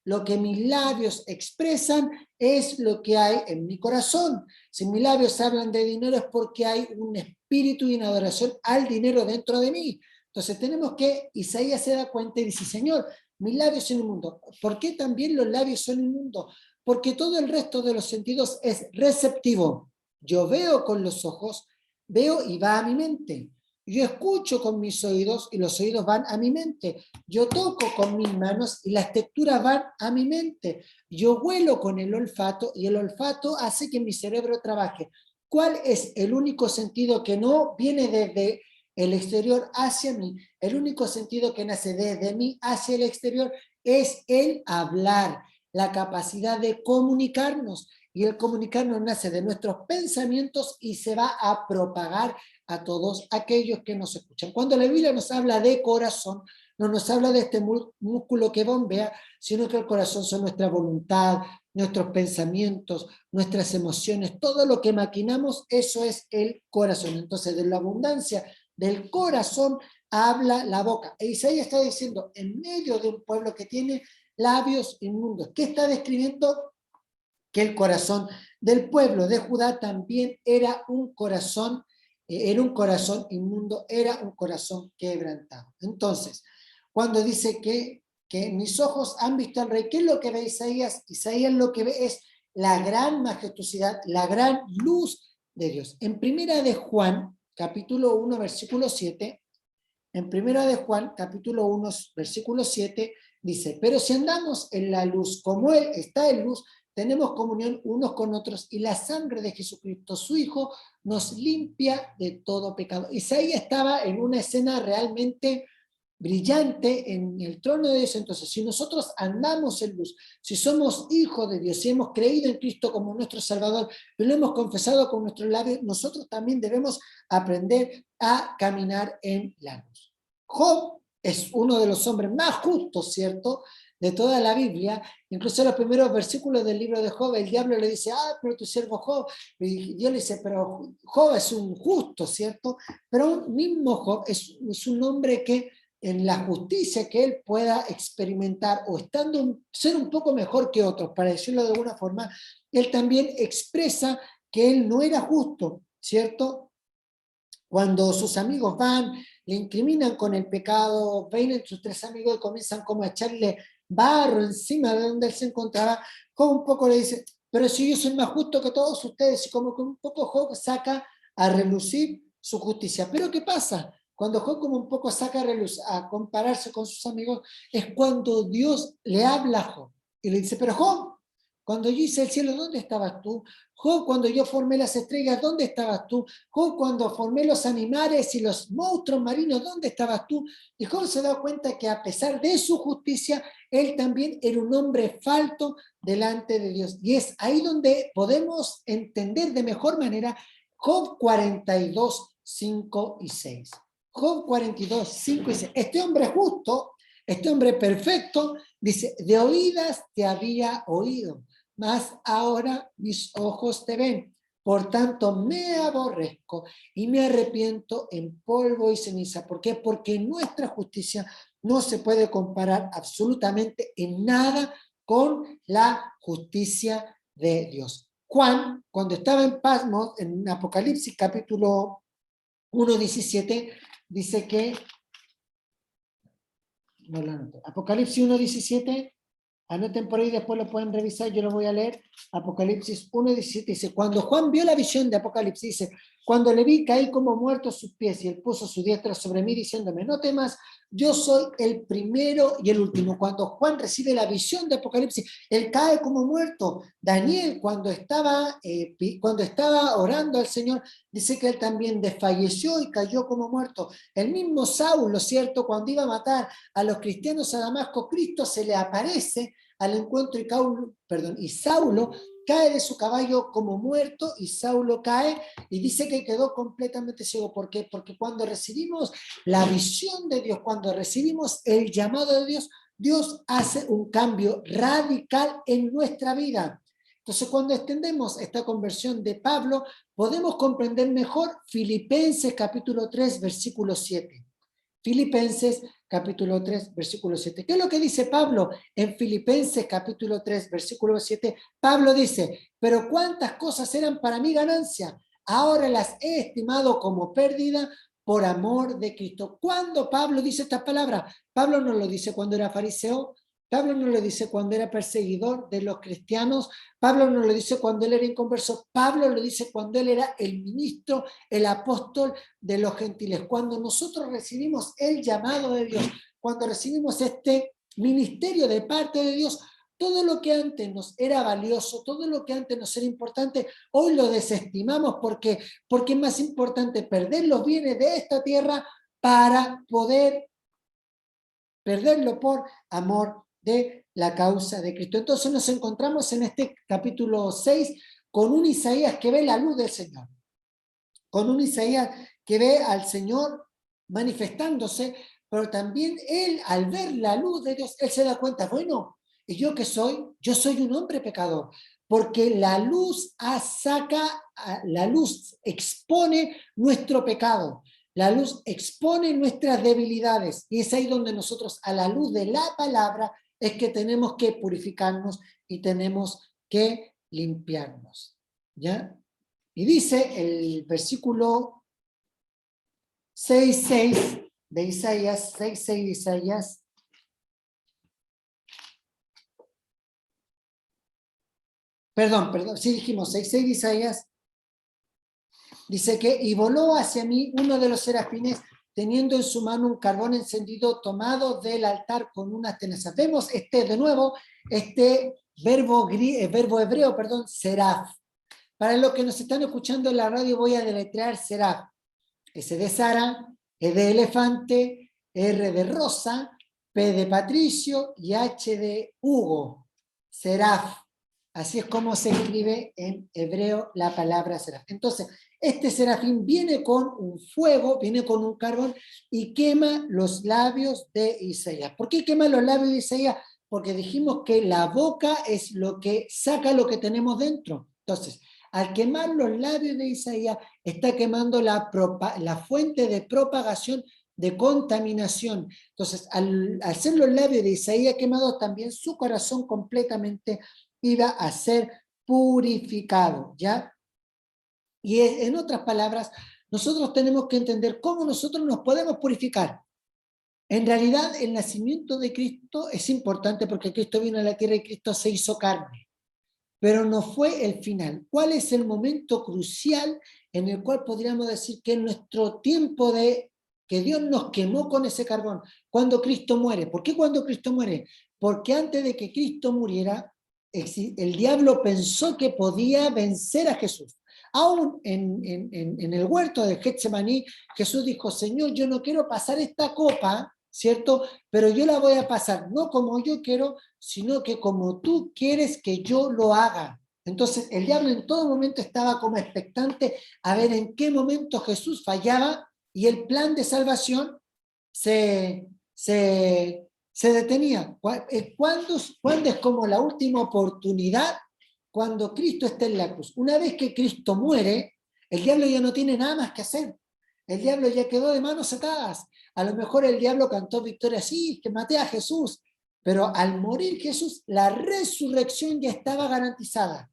Speaker 2: Lo que mis labios expresan es lo que hay en mi corazón. Si mis labios hablan de dinero es porque hay un espíritu y una adoración al dinero dentro de mí. Entonces tenemos que, Isaías se da cuenta y dice, Señor, mis labios son inmundos. ¿Por qué también los labios son inmundos? Porque todo el resto de los sentidos es receptivo. Yo veo con los ojos, veo y va a mi mente. Yo escucho con mis oídos y los oídos van a mi mente. Yo toco con mis manos y las texturas van a mi mente. Yo huelo con el olfato y el olfato hace que mi cerebro trabaje. ¿Cuál es el único sentido que no viene desde el exterior hacia mí? El único sentido que nace desde mí hacia el exterior es el hablar, la capacidad de comunicarnos. Y el comunicarnos nace de nuestros pensamientos y se va a propagar a todos aquellos que nos escuchan. Cuando la Biblia nos habla de corazón, no nos habla de este músculo que bombea, sino que el corazón son nuestra voluntad, nuestros pensamientos, nuestras emociones, todo lo que maquinamos, eso es el corazón. Entonces, de la abundancia del corazón habla la boca. E Isaías está diciendo, en medio de un pueblo que tiene labios inmundos, ¿qué está describiendo? Que el corazón del pueblo de Judá también era un corazón inmundo, era un corazón quebrantado. Entonces, cuando dice que mis ojos han visto al Rey, ¿qué es lo que ve Isaías? Isaías lo que ve es la gran majestuosidad, la gran luz de Dios. En Primera de Juan, capítulo 1, versículo 7, en Primera de Juan, capítulo 1, versículo 7, dice, pero si andamos en la luz como Él está en luz, tenemos comunión unos con otros y la sangre de Jesucristo, su Hijo, nos limpia de todo pecado. Isaías estaba en una escena realmente brillante en el trono de Dios. Entonces, si nosotros andamos en luz, si somos hijos de Dios, si hemos creído en Cristo como nuestro Salvador, y lo hemos confesado con nuestros labios, nosotros también debemos aprender a caminar en la luz. Job es uno de los hombres más justos, ¿cierto?, de toda la Biblia. Incluso en los primeros versículos del libro de Job, el diablo le dice, pero tu siervo Job, y Dios le dice, pero Job es un justo, ¿cierto? Pero un mismo Job es un hombre que en la justicia que él pueda experimentar o ser un poco mejor que otros, para decirlo de alguna forma, él también expresa que él no era justo, ¿cierto? Cuando sus amigos van, le incriminan con el pecado, vienen sus tres amigos y comienzan como a echarle barro encima de donde él se encontraba, Job un poco le dice, pero si yo soy más justo que todos ustedes, y como que un poco Job saca a relucir su justicia. Pero ¿qué pasa? Cuando Job como un poco saca a compararse con sus amigos, es cuando Dios le habla a Job y le dice, pero Job, cuando yo hice el cielo, ¿dónde estabas tú? Job, cuando yo formé las estrellas, ¿dónde estabas tú? Job, cuando formé los animales y los monstruos marinos, ¿dónde estabas tú? Y Job se da cuenta que a pesar de su justicia, él también era un hombre falto delante de Dios. Y es ahí donde podemos entender de mejor manera Job 42, 5 y 6. Job 42, 5 y 6. Este hombre justo, este hombre perfecto, dice, de oídas te había oído, mas ahora mis ojos te ven. Por tanto, me aborrezco y me arrepiento en polvo y ceniza. ¿Por qué? Porque nuestra justicia no se puede comparar absolutamente en nada con la justicia de Dios. Juan, cuando estaba en Patmos, en Apocalipsis capítulo 1:17, dice que, no lo anoto, Apocalipsis 1:17, anoten por ahí, después lo pueden revisar, yo lo voy a leer. Apocalipsis 1:17 dice, cuando Juan vio la visión de Apocalipsis, dice, cuando le vi caí como muerto a sus pies y él puso su diestra sobre mí diciéndome, no temas, yo soy el primero y el último. Cuando Juan recibe la visión de Apocalipsis, él cae como muerto. Daniel, cuando estaba orando al Señor, dice que él también desfalleció y cayó como muerto. El mismo Saulo, ¿cierto? Cuando iba a matar a los cristianos a Damasco, Cristo se le aparece al encuentro y Saulo cae de su caballo como muerto y Saulo cae y dice que quedó completamente ciego. ¿Por qué? Porque cuando recibimos la visión de Dios, cuando recibimos el llamado de Dios, Dios hace un cambio radical en nuestra vida. Entonces, cuando extendemos esta conversión de Pablo, podemos comprender mejor Filipenses capítulo 3, versículo 7. Filipenses capítulo 3, versículo 7. ¿Qué es lo que dice Pablo en Filipenses capítulo 3, versículo 7? Pablo dice, pero cuántas cosas eran para mí ganancia, ahora las he estimado como pérdida por amor de Cristo. ¿Cuándo Pablo dice esta palabra? Pablo no lo dice cuando era fariseo, Pablo no lo dice cuando era perseguidor de los cristianos, Pablo no lo dice cuando él era inconverso, Pablo lo dice cuando él era el ministro, el apóstol de los gentiles. Cuando nosotros recibimos el llamado de Dios, cuando recibimos este ministerio de parte de Dios, todo lo que antes nos era valioso, todo lo que antes nos era importante, hoy lo desestimamos porque es más importante perder los bienes de esta tierra para poder perderlo por amor de la causa de Cristo. Entonces nos encontramos en este capítulo 6 con un Isaías que ve la luz del Señor, con un Isaías que ve al Señor manifestándose, pero también él, al ver la luz de Dios, él se da cuenta, bueno, ¿y yo qué soy? Yo soy un hombre pecador, porque la luz la luz expone nuestro pecado, la luz expone nuestras debilidades, y es ahí donde nosotros, a la luz de la palabra, es que tenemos que purificarnos y tenemos que limpiarnos, ¿ya? Y dice el versículo 6:6 de Isaías, 6:6 de Isaías, perdón, sí dijimos 6:6 de Isaías, dice que, y voló hacia mí uno de los serafines, teniendo en su mano un carbón encendido tomado del altar con unas tenazas. Vemos de nuevo, verbo hebreo, seraf. Para los que nos están escuchando en la radio voy a deletrear seraf. S de Sara, E de elefante, R de rosa, P de Patricio y H de Hugo. Seraf. Así es como se escribe en hebreo la palabra seraf. Entonces, este serafín viene con un fuego, viene con un carbón y quema los labios de Isaías. ¿Por qué quema los labios de Isaías? Porque dijimos que la boca es lo que saca lo que tenemos dentro. Entonces, al quemar los labios de Isaías, está quemando la fuente de propagación de contaminación. Entonces, al ser los labios de Isaías quemados, también su corazón completamente iba a ser purificado, ¿ya? Y en otras palabras, nosotros tenemos que entender cómo nosotros nos podemos purificar. En realidad, el nacimiento de Cristo es importante porque Cristo vino a la tierra y Cristo se hizo carne. Pero no fue el final. ¿Cuál es el momento crucial en el cual podríamos decir que en nuestro tiempo que Dios nos quemó con ese carbón? Cuando Cristo muere. ¿Por qué cuando Cristo muere? Porque antes de que Cristo muriera, el diablo pensó que podía vencer a Jesús. Aún en el huerto de Getsemaní, Jesús dijo, Señor, yo no quiero pasar esta copa, ¿cierto? Pero yo la voy a pasar, no como yo quiero, sino que como tú quieres que yo lo haga. Entonces el diablo en todo momento estaba como expectante a ver en qué momento Jesús fallaba y el plan de salvación se detenía. ¿Cuándo es como la última oportunidad? Cuando Cristo está en la cruz. Una vez que Cristo muere, el diablo ya no tiene nada más que hacer. El diablo ya quedó de manos atadas. A lo mejor el diablo cantó victoria, sí, que maté a Jesús, pero al morir Jesús, la resurrección ya estaba garantizada.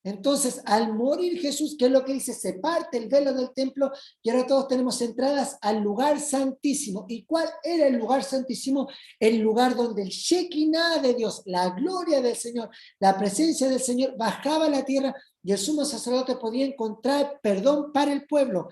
Speaker 2: Entonces, al morir Jesús, ¿qué es lo que dice? Se parte el velo del templo y ahora todos tenemos entradas al lugar santísimo. ¿Y cuál era el lugar santísimo? El lugar donde el Shekinah de Dios, la gloria del Señor, la presencia del Señor bajaba a la tierra y el sumo sacerdote podía encontrar perdón para el pueblo.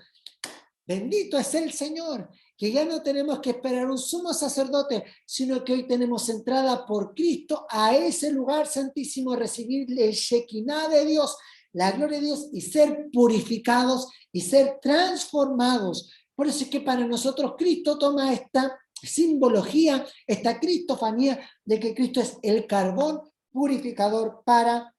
Speaker 2: Bendito es el Señor, que ya no tenemos que esperar un sumo sacerdote, sino que hoy tenemos entrada por Cristo a ese lugar santísimo, recibir el Shekinah de Dios, la gloria de Dios, y ser purificados y ser transformados. Por eso es que para nosotros Cristo toma esta simbología, esta cristofanía de que Cristo es el carbón purificador para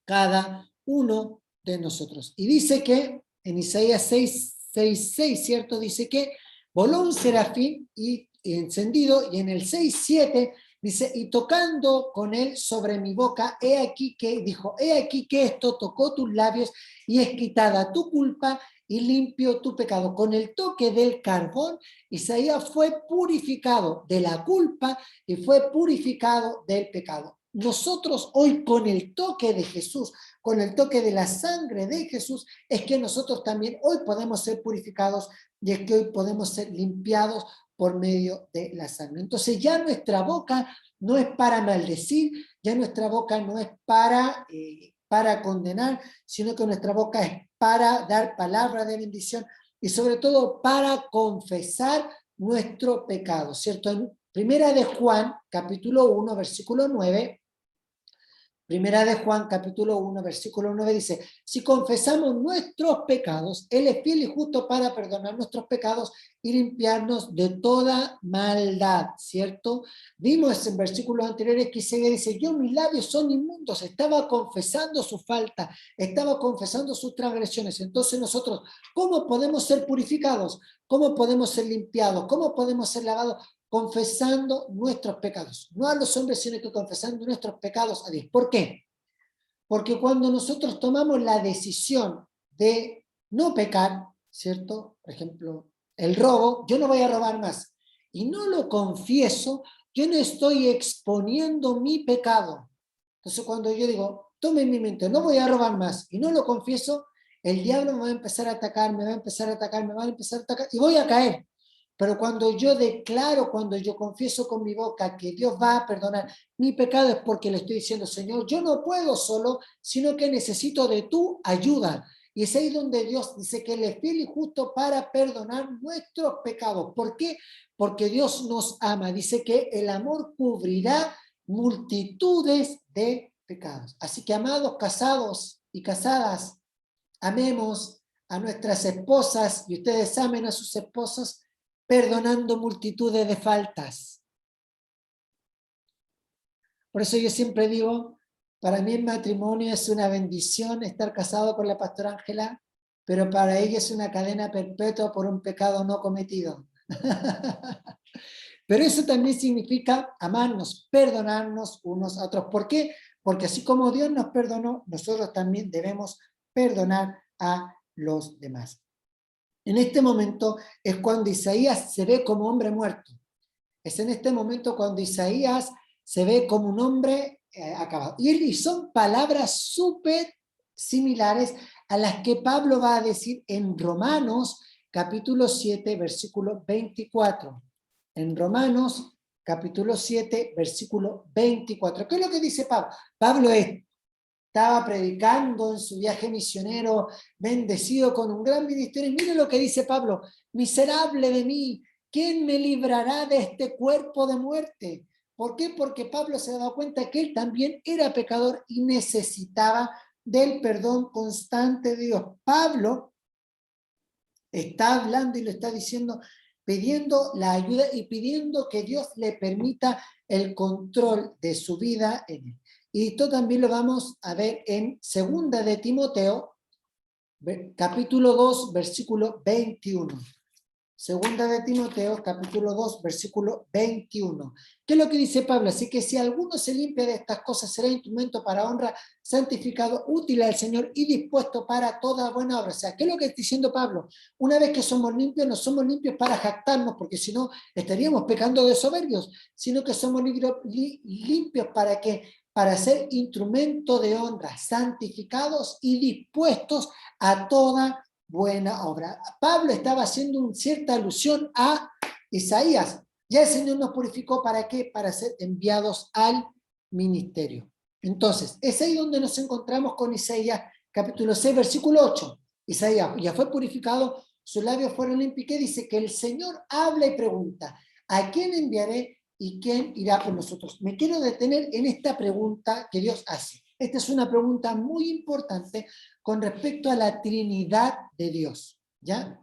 Speaker 2: cada uno de nosotros. Y dice que en Isaías 6:6, ¿cierto? Dice que voló un serafín y encendido, y en el 6:7 dice, y tocando con él sobre mi boca, he aquí que esto tocó tus labios y es quitada tu culpa y limpio tu pecado. Con el toque del carbón, Isaías fue purificado de la culpa y fue purificado del pecado. Nosotros hoy con el toque de Jesús, con el toque de la sangre de Jesús, es que nosotros también hoy podemos ser purificados y es que hoy podemos ser limpiados por medio de la sangre. Entonces ya nuestra boca no es para maldecir, ya nuestra boca no es para condenar, sino que nuestra boca es para dar palabra de bendición y sobre todo para confesar nuestro pecado, ¿cierto? En Primera de Juan, capítulo 1, versículo 9, Primera de Juan, capítulo 1, versículo 9 dice, si confesamos nuestros pecados, Él es fiel y justo para perdonar nuestros pecados y limpiarnos de toda maldad, ¿cierto? Vimos en versículos anteriores que Isaías dice, yo mis labios son inmundos, estaba confesando su falta, estaba confesando sus transgresiones. Entonces nosotros, ¿cómo podemos ser purificados? ¿Cómo podemos ser limpiados? ¿Cómo podemos ser lavados? Confesando nuestros pecados, no a los hombres, sino que confesando nuestros pecados a Dios. ¿Por qué? Porque cuando nosotros tomamos la decisión de no pecar, ¿cierto? Por ejemplo, el robo, yo no voy a robar más, y no lo confieso, yo no estoy exponiendo mi pecado. Entonces cuando yo digo, tome en mi mente, no voy a robar más, y no lo confieso, el diablo me va a empezar a atacar, me va a empezar a atacar, me va a empezar a atacar, y voy a caer. Pero cuando yo declaro, cuando yo confieso con mi boca que Dios va a perdonar mi pecado, es porque le estoy diciendo, Señor, yo no puedo solo, sino que necesito de tu ayuda. Y es ahí donde Dios dice que Él es fiel y justo para perdonar nuestros pecados. ¿Por qué? Porque Dios nos ama. Dice que el amor cubrirá multitudes de pecados. Así que, amados casados y casadas, amemos a nuestras esposas y ustedes amen a sus esposos, perdonando multitudes de faltas. Por eso yo siempre digo, para mí el matrimonio es una bendición estar casado con la pastora Ángela, pero para ella es una cadena perpetua por un pecado no cometido. Pero eso también significa amarnos, perdonarnos unos a otros. ¿Por qué? Porque así como Dios nos perdonó, nosotros también debemos perdonar a los demás. En este momento es cuando Isaías se ve como hombre muerto. Es en este momento cuando Isaías se ve como un hombre acabado. Y son palabras súper similares a las que Pablo va a decir en Romanos capítulo 7, versículo 24. En Romanos capítulo 7, versículo 24. ¿Qué es lo que dice Pablo? Pablo estaba predicando en su viaje misionero, bendecido con un gran ministerio. Y mire lo que dice Pablo, miserable de mí, ¿quién me librará de este cuerpo de muerte? ¿Por qué? Porque Pablo se ha dado cuenta que él también era pecador y necesitaba del perdón constante de Dios. Pablo está hablando y lo está diciendo, pidiendo la ayuda y pidiendo que Dios le permita el control de su vida en él. Y esto también lo vamos a ver en 2 de Timoteo, capítulo 2, versículo 21. Segunda de Timoteo, capítulo 2, versículo 21. ¿Qué es lo que dice Pablo? Así que si alguno se limpia de estas cosas, será instrumento para honra, santificado, útil al Señor y dispuesto para toda buena obra. O sea, ¿qué es lo que está diciendo Pablo? Una vez que somos limpios, no somos limpios para jactarnos, porque si no, estaríamos pecando de soberbios, sino que somos limpios ¿para qué? Para ser instrumento de honra, santificados y dispuestos a toda buena obra. Pablo estaba haciendo una cierta alusión a Isaías. Ya el Señor nos purificó ¿para qué? Para ser enviados al ministerio. Entonces, es ahí donde nos encontramos con Isaías, capítulo 6, versículo 8. Isaías ya fue purificado, sus labios fueron limpios, que dice que el Señor habla y pregunta, ¿a quién enviaré y quién irá por nosotros? Me quiero detener en esta pregunta que Dios hace. Esta es una pregunta muy importante con respecto a la Trinidad de Dios, ¿ya?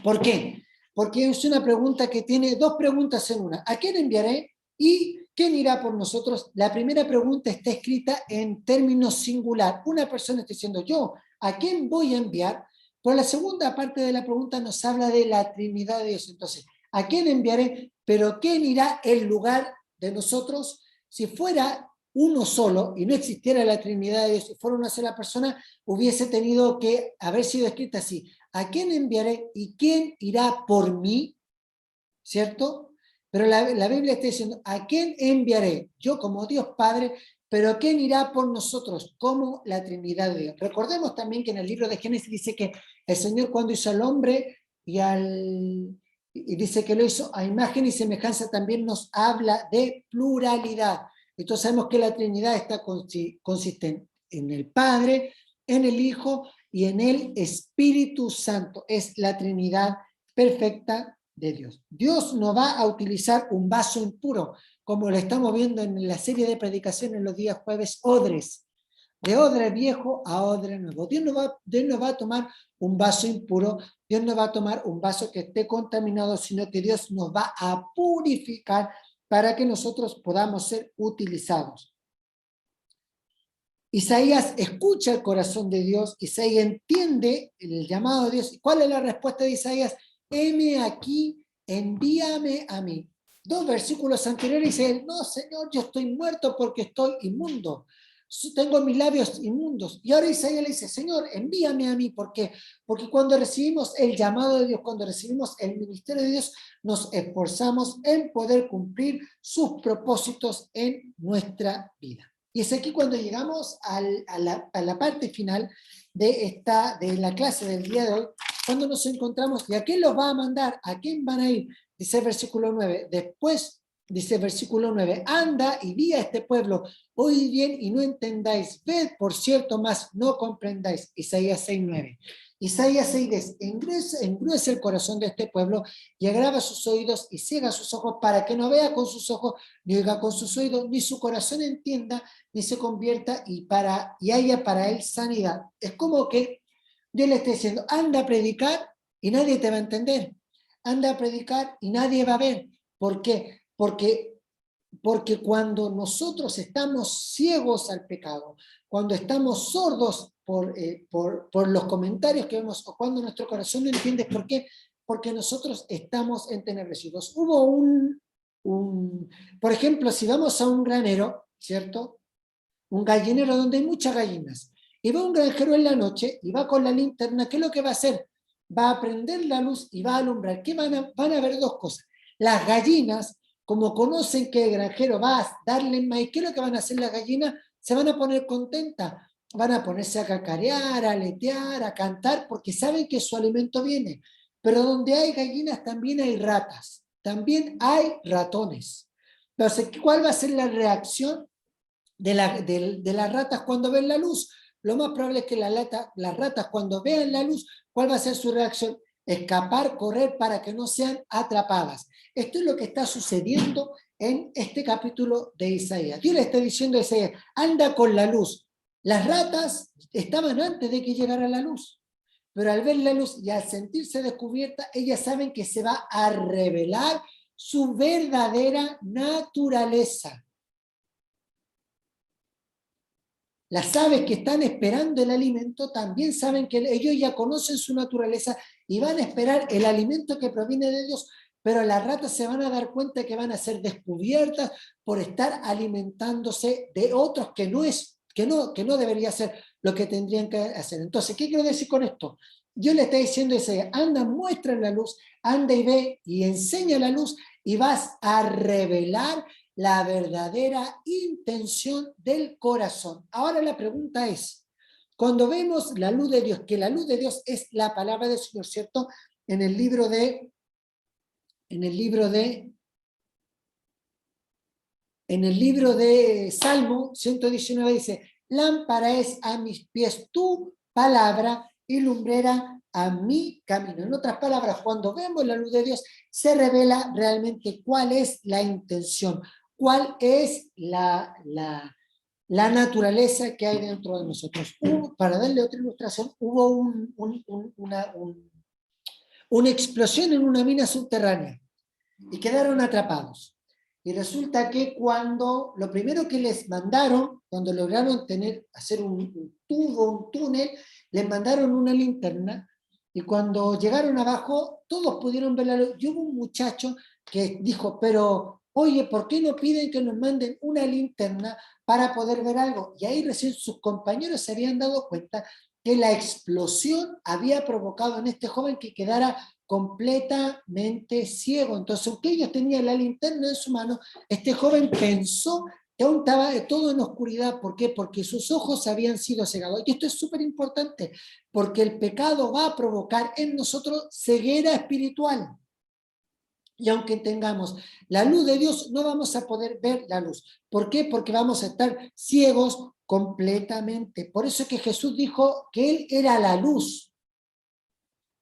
Speaker 2: ¿Por qué? Porque es una pregunta que tiene dos preguntas en una. ¿A quién enviaré y quién irá por nosotros? La primera pregunta está escrita en términos singular. Una persona está diciendo yo, ¿a quién voy a enviar? Pero la segunda parte de la pregunta nos habla de la Trinidad de Dios. Entonces, ¿a quién enviaré? Pero ¿quién irá en lugar de nosotros? Si fuera uno solo y no existiera la Trinidad de Dios, si fuera una sola persona, hubiese tenido que haber sido escrita así. ¿A quién enviaré y quién irá por mí? ¿Cierto? Pero la Biblia está diciendo, ¿a quién enviaré? Yo como Dios Padre, pero ¿quién irá por nosotros? Como la Trinidad de Dios. Recordemos también que en el libro de Génesis dice que el Señor cuando hizo al hombre y dice que lo hizo a imagen y semejanza, también nos habla de pluralidad. Entonces sabemos que la Trinidad está consiste en el Padre, en el Hijo y en el Espíritu Santo. Es la Trinidad perfecta de Dios. Dios no va a utilizar un vaso impuro, como lo estamos viendo en la serie de predicaciones los días jueves, odres. De odre viejo a odre nuevo. Dios no va a tomar un vaso impuro, Dios no va a tomar un vaso que esté contaminado, sino que Dios nos va a purificar para que nosotros podamos ser utilizados. Isaías escucha el corazón de Dios, Isaías entiende el llamado de Dios. ¿Cuál es la respuesta de Isaías? Heme aquí, envíame a mí. 2 versículos anteriores dice, no Señor, yo estoy muerto porque estoy inmundo. Tengo mis labios inmundos. Y ahora Isaías le dice, Señor, envíame a mí. ¿Por qué? Porque cuando recibimos el llamado de Dios, cuando recibimos el ministerio de Dios, nos esforzamos en poder cumplir sus propósitos en nuestra vida. Y es aquí cuando llegamos a la parte final de la clase del día de hoy, cuando nos encontramos, ¿y a quién los va a mandar? ¿A quién van a ir? Dice el versículo 9. Después, dice el versículo 9, anda y di a este pueblo, oíd bien y no entendáis, ved por cierto, mas no comprendáis. Isaías 6:9. Isaías 6 engruece el corazón de este pueblo y agrava sus oídos y ciega sus ojos para que no vea con sus ojos, ni oiga con sus oídos, ni su corazón entienda, ni se convierta y haya para él sanidad. Es como que Dios le está diciendo, anda a predicar y nadie te va a entender. Anda a predicar y nadie va a ver. ¿Por qué? Porque cuando nosotros estamos ciegos al pecado, cuando estamos sordos por los comentarios que vemos, o cuando nuestro corazón no entiende, ¿por qué? Porque nosotros estamos entenebrecidos. Hubo por ejemplo, si vamos a un granero, ¿cierto? Un gallinero donde hay muchas gallinas, y va un granjero en la noche y va con la linterna, ¿qué es lo que va a hacer? Va a prender la luz y va a alumbrar. ¿Qué van a ver dos cosas? Las gallinas, como conocen que el granjero va a darle maíz, ¿qué es lo que van a hacer las gallinas? Se van a poner contentas, van a ponerse a cacarear, a aletear, a cantar, porque saben que su alimento viene. Pero donde hay gallinas también hay ratas, también hay ratones. Entonces, ¿cuál va a ser la reacción de las ratas cuando ven la luz? Lo más probable es que las ratas cuando vean la luz, ¿cuál va a ser su reacción? Escapar, correr para que no sean atrapadas. Esto es lo que está sucediendo en este capítulo de Isaías. Dios le está diciendo a Isaías, anda con la luz. Las ratas estaban antes de que llegara la luz, pero al ver la luz y al sentirse descubierta, ellas saben que se va a revelar su verdadera naturaleza. Las aves que están esperando el alimento también saben que ellos ya conocen su naturaleza y van a esperar el alimento que proviene de Dios, pero las ratas se van a dar cuenta que van a ser descubiertas por estar alimentándose de otros que no debería ser lo que tendrían que hacer. Entonces, ¿qué quiero decir con esto? Dios le está diciendo a Isaías, anda, muestra la luz, anda y ve y enseña la luz y vas a revelar la verdadera intención del corazón. Ahora la pregunta es, cuando vemos la luz de Dios, que la luz de Dios es la palabra del Señor, ¿cierto? En el libro de Salmo 119 dice, lámpara es a mis pies tu palabra y lumbrera a mi camino. En otras palabras, cuando vemos la luz de Dios, se revela realmente cuál es la intención, cuál es la naturaleza que hay dentro de nosotros. Para darle otra ilustración, hubo una explosión en una mina subterránea y quedaron atrapados. Y resulta que lo primero que les mandaron, cuando lograron hacer un tubo, un túnel, les mandaron una linterna, y cuando llegaron abajo, todos pudieron ver la luz. Y hubo un muchacho que dijo, pero, oye, ¿por qué no piden que nos manden una linterna para poder ver algo? Y ahí recién sus compañeros se habían dado cuenta que la explosión había provocado en este joven que quedara completamente ciego. Entonces, aunque ellos tenían la linterna en su mano, este joven pensó que aún estaba todo en oscuridad. ¿Por qué? Porque sus ojos habían sido cegados. Y esto es súper importante, porque el pecado va a provocar en nosotros ceguera espiritual. Y aunque tengamos la luz de Dios, no vamos a poder ver la luz. ¿Por qué? Porque vamos a estar ciegos completamente. Por eso es que Jesús dijo que Él era la luz.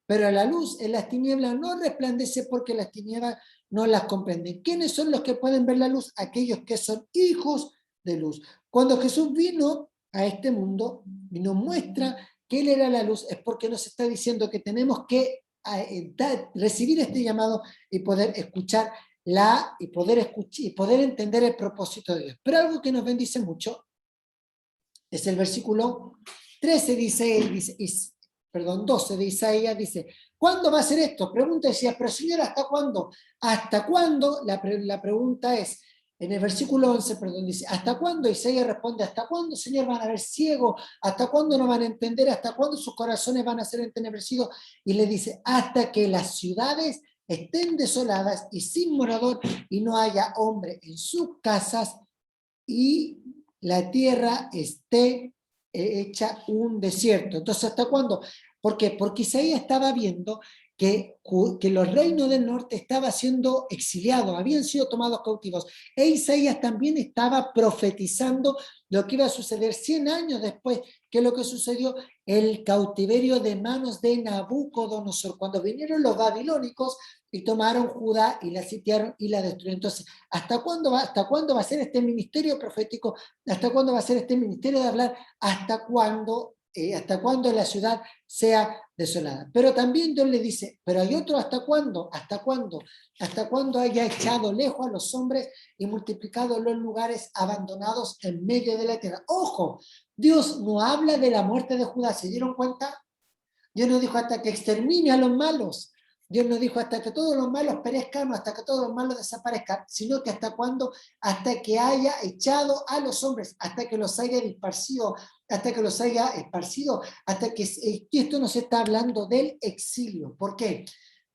Speaker 2: Pero la luz en las tinieblas no resplandece porque las tinieblas no las comprenden. ¿Quiénes son los que pueden ver la luz? Aquellos que son hijos de luz. Cuando Jesús vino a este mundo y nos muestra que Él era la luz, es porque nos está diciendo que tenemos que recibir este llamado y poder escuchar y poder entender el propósito de Dios. Pero algo que nos bendice mucho es el versículo 12 de Isaías, dice, ¿cuándo va a ser esto? Pregunta decía, pero Señor, ¿hasta cuándo? ¿Hasta cuándo? La pregunta es, en el versículo 11, dice, ¿hasta cuándo? Isaías responde, ¿hasta cuándo, Señor, van a ver ciegos? ¿Hasta cuándo no van a entender? ¿Hasta cuándo sus corazones van a ser entenebrecidos? Y le dice, hasta que las ciudades estén desoladas y sin morador y no haya hombre en sus casas y la tierra esté hecha un desierto. Entonces, ¿hasta cuándo? ¿Por qué? Porque Isaías estaba viendo que los reinos del norte estaban siendo exiliados, habían sido tomados cautivos. E Isaías también estaba profetizando lo que iba a suceder 100 años después, que lo que sucedió, el cautiverio de manos de Nabucodonosor. Cuando vinieron los babilónicos y tomaron Judá y la sitiaron y la destruyeron. Entonces, ¿hasta cuándo va a ser este ministerio profético? ¿Hasta cuándo va a ser este ministerio de hablar? ¿Hasta cuándo la ciudad sea desolada? Pero también Dios le dice, pero hay otro ¿hasta cuándo? ¿Hasta cuándo? ¿Hasta cuándo haya echado lejos a los hombres y multiplicado los lugares abandonados en medio de la tierra? ¡Ojo! Dios no habla de la muerte de Judá, ¿se dieron cuenta? Dios no dijo hasta que extermine a los malos. Dios no dijo hasta que todos los malos perezcan, no hasta que todos los malos desaparezcan, sino que hasta cuándo, hasta que haya echado a los hombres, hasta que los haya esparcido, hasta que esto nos está hablando del exilio. ¿Por qué?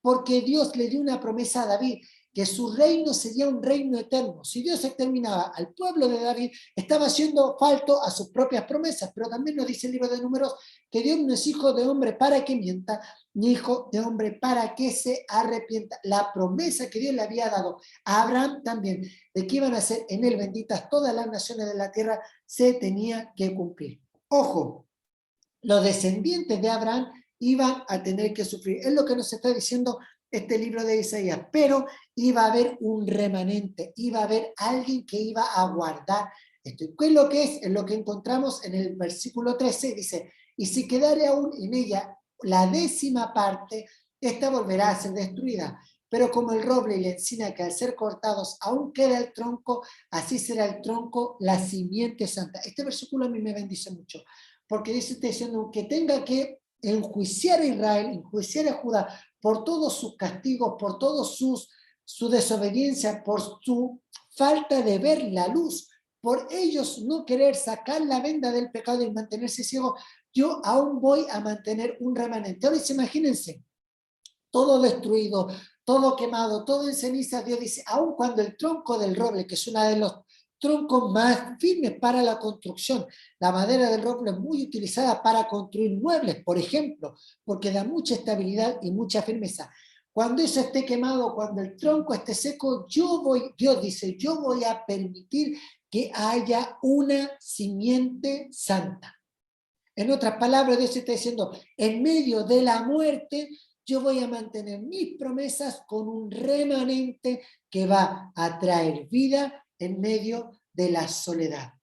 Speaker 2: Porque Dios le dio una promesa a David, que su reino sería un reino eterno. Si Dios exterminaba al pueblo de David, estaba haciendo falto a sus propias promesas, pero también nos dice el libro de Números que Dios no es hijo de hombre para que mienta, ni hijo de hombre para que se arrepienta. La promesa que Dios le había dado a Abraham también, de que iban a ser en él benditas todas las naciones de la tierra, se tenía que cumplir. Ojo, los descendientes de Abraham iban a tener que sufrir. Es lo que nos está diciendo este libro de Isaías, pero iba a haber un remanente, iba a haber alguien que iba a guardar esto. ¿Qué es lo que es? Es lo que encontramos en el versículo 13, dice, y si quedare aún en ella la 10ª parte, esta volverá a ser destruida. Pero como el roble y la encina que al ser cortados aún queda el tronco, así será el tronco, la simiente santa. Este versículo a mí me bendice mucho, porque está diciendo que tenga que enjuiciar a Israel, enjuiciar a Judá por todos sus castigos, por todos su desobediencia, por su falta de ver la luz, por ellos no querer sacar la venda del pecado y mantenerse ciegos. Yo aún voy a mantener un remanente. Ahora imagínense, todo destruido, todo quemado, todo en ceniza. Dios dice, aun cuando el tronco del roble, que es uno de los troncos más firmes para la construcción, la madera del roble es muy utilizada para construir muebles, por ejemplo, porque da mucha estabilidad y mucha firmeza. Cuando eso esté quemado, cuando el tronco esté seco, Dios dice, yo voy a permitir que haya una simiente santa. En otras palabras, Dios está diciendo, en medio de la muerte, yo voy a mantener mis promesas con un remanente que va a traer vida en medio de la soledad.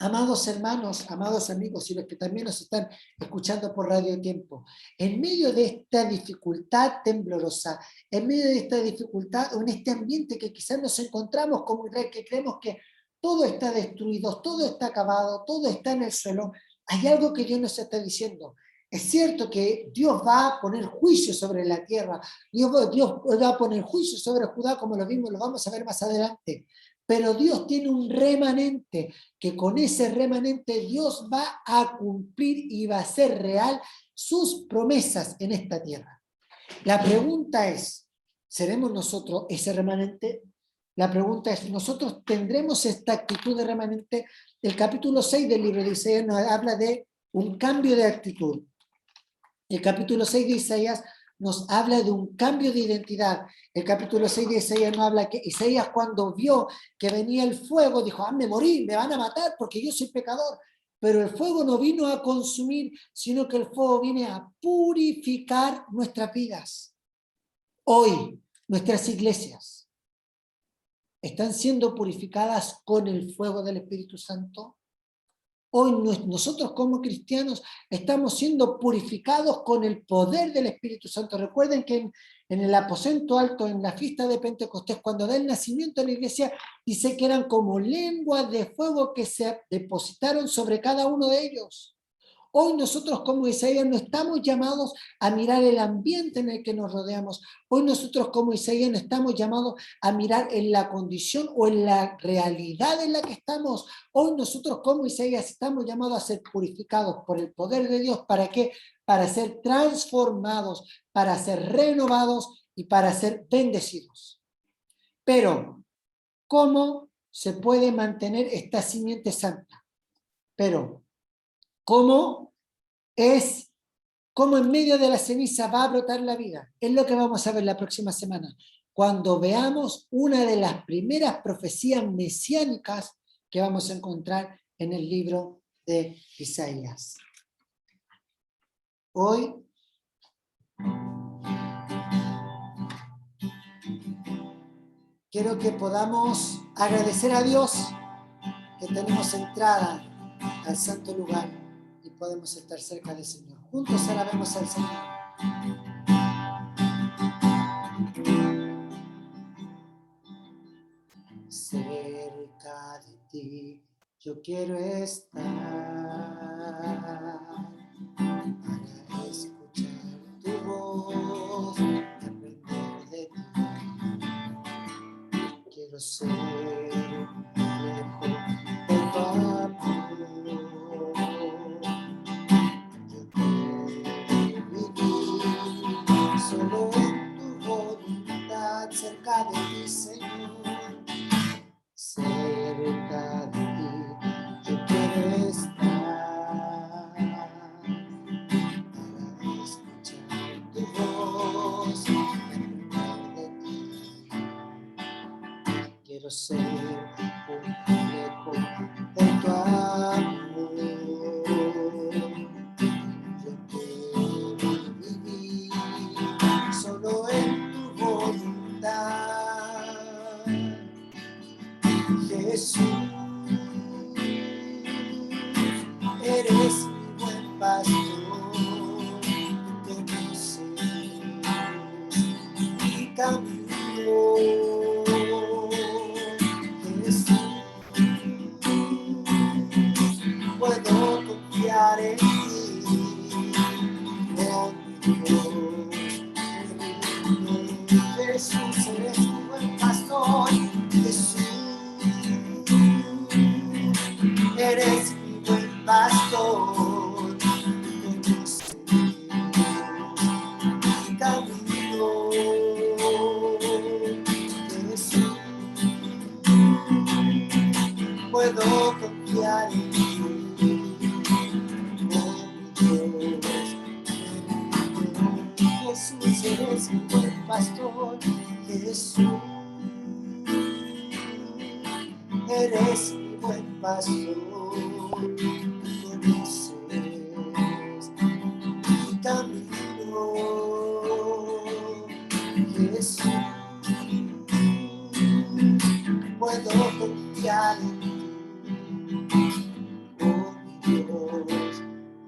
Speaker 2: Amados hermanos, amados amigos y los que también nos están escuchando por Radio Tiempo, en medio de esta dificultad temblorosa, en medio de esta dificultad o en este ambiente que quizás nos encontramos como Israel, que creemos que todo está destruido, todo está acabado, todo está en el suelo, hay algo que Dios nos está diciendo. Es cierto que Dios va a poner juicio sobre la tierra, Dios va a poner juicio sobre Judá, como lo vimos, lo vamos a ver más adelante. Pero Dios tiene un remanente, que con ese remanente Dios va a cumplir y va a hacer real sus promesas en esta tierra. La pregunta es, ¿seremos nosotros ese remanente? La pregunta es, ¿nosotros tendremos esta actitud de remanente? El capítulo 6 del libro de Isaías nos habla de un cambio de actitud. El capítulo 6 de Isaías nos habla de un cambio de identidad. El capítulo 6 de Isaías nos habla que Isaías, cuando vio que venía el fuego, dijo, me morí, me van a matar porque yo soy pecador. Pero el fuego no vino a consumir, sino que el fuego viene a purificar nuestras vidas. Hoy, nuestras iglesias están siendo purificadas con el fuego del Espíritu Santo. Hoy nosotros como cristianos estamos siendo purificados con el poder del Espíritu Santo. Recuerden que en el aposento alto, en la fiesta de Pentecostés, cuando da el nacimiento de la iglesia, dice que eran como lenguas de fuego que se depositaron sobre cada uno de ellos. Hoy nosotros como Isaías no estamos llamados a mirar el ambiente en el que nos rodeamos. Hoy nosotros como Isaías no estamos llamados a mirar en la condición o en la realidad en la que estamos. Hoy nosotros como Isaías estamos llamados a ser purificados por el poder de Dios. ¿Para qué? Para ser transformados, para ser renovados y para ser bendecidos. Pero, ¿cómo se puede mantener esta simiente santa? Pero, ¿cómo en medio de la ceniza va a brotar la vida? Es lo que vamos a ver la próxima semana, cuando veamos una de las primeras profecías mesiánicas que vamos a encontrar en el libro de Isaías. Hoy quiero que podamos agradecer a Dios que tenemos entrada al santo lugar y podemos estar cerca del Señor. Juntos alabemos al Señor. Cerca de ti yo quiero estar para escuchar tu voz y aprender de ti. Quiero ser lejos de tu amor. Yo quiero vivir solo en tu voluntad, cerca de ti, Señor. Cerca de ti yo quiero estar para escuchar tu voz y aprender de ti. Quiero ser un reflejo de tu amor. Yo quiero vivir solo en tu voluntad. Jesús, eres mi buen pastor, conoces puedo confiar en ti. Jesús, eres mi buen pastor. Jesús, eres mi buen pastor. Conoces mi camino. Jesús, puedo confiar en ti. Oh Dios,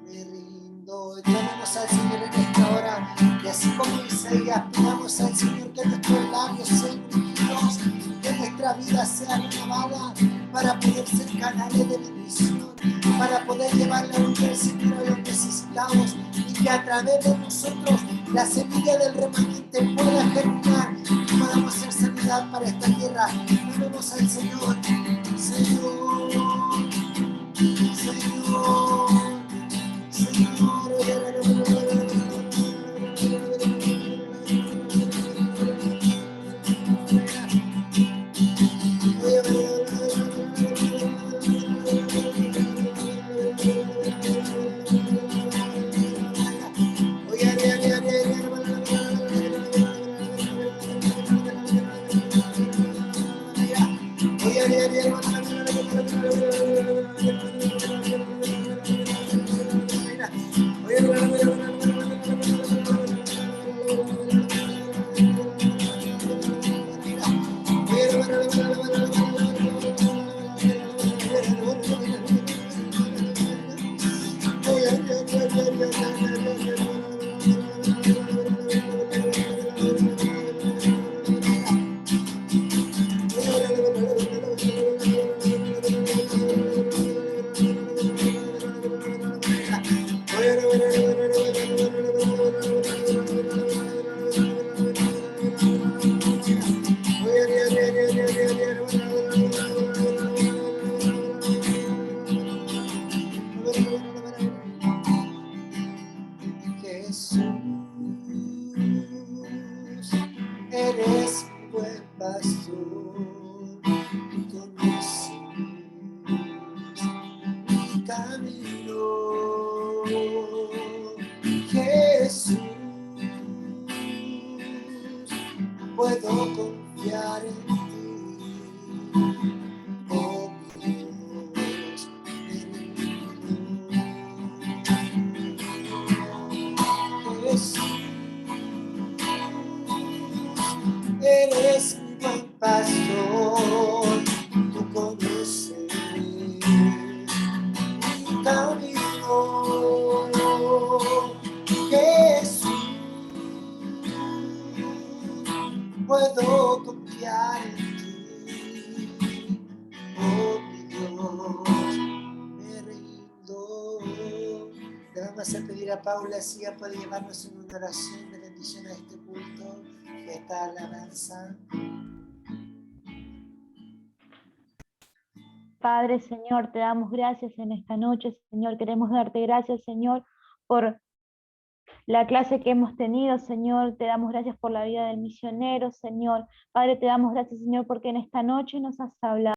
Speaker 2: me rindo. Llamemos al Señor en esta hora. Y así como Isaías, pidamos al Señor que nuestros labios sean ungidos, que nuestra vida sea renovada para poder ser canales de bendición, para poder llevar la luz del Señor a los necesitados y que a través de nosotros la semilla del remanente pueda germinar y podamos ser sanidad para esta tierra. Llamemos al Señor. Señor, eres mi buen pastor, conoces mi camino. Jesús, puedo confiar en ti. Oh Dios, Jesús, eres mi buen pastor, tú conoces mi camino. Jesús, puedo confiar en ti. Oh mi Dios, me rindo. Le vamos a pedir a Paula si ella puede llevarnos en una oración de bendición a este culto, a esta alabanza.
Speaker 4: Padre, Señor, te damos gracias en esta noche, Señor. Queremos darte gracias, Señor, por la clase que hemos tenido, Señor. Te damos gracias por la vida del misionero, Señor. Padre, te damos gracias, Señor, porque en esta noche nos has hablado.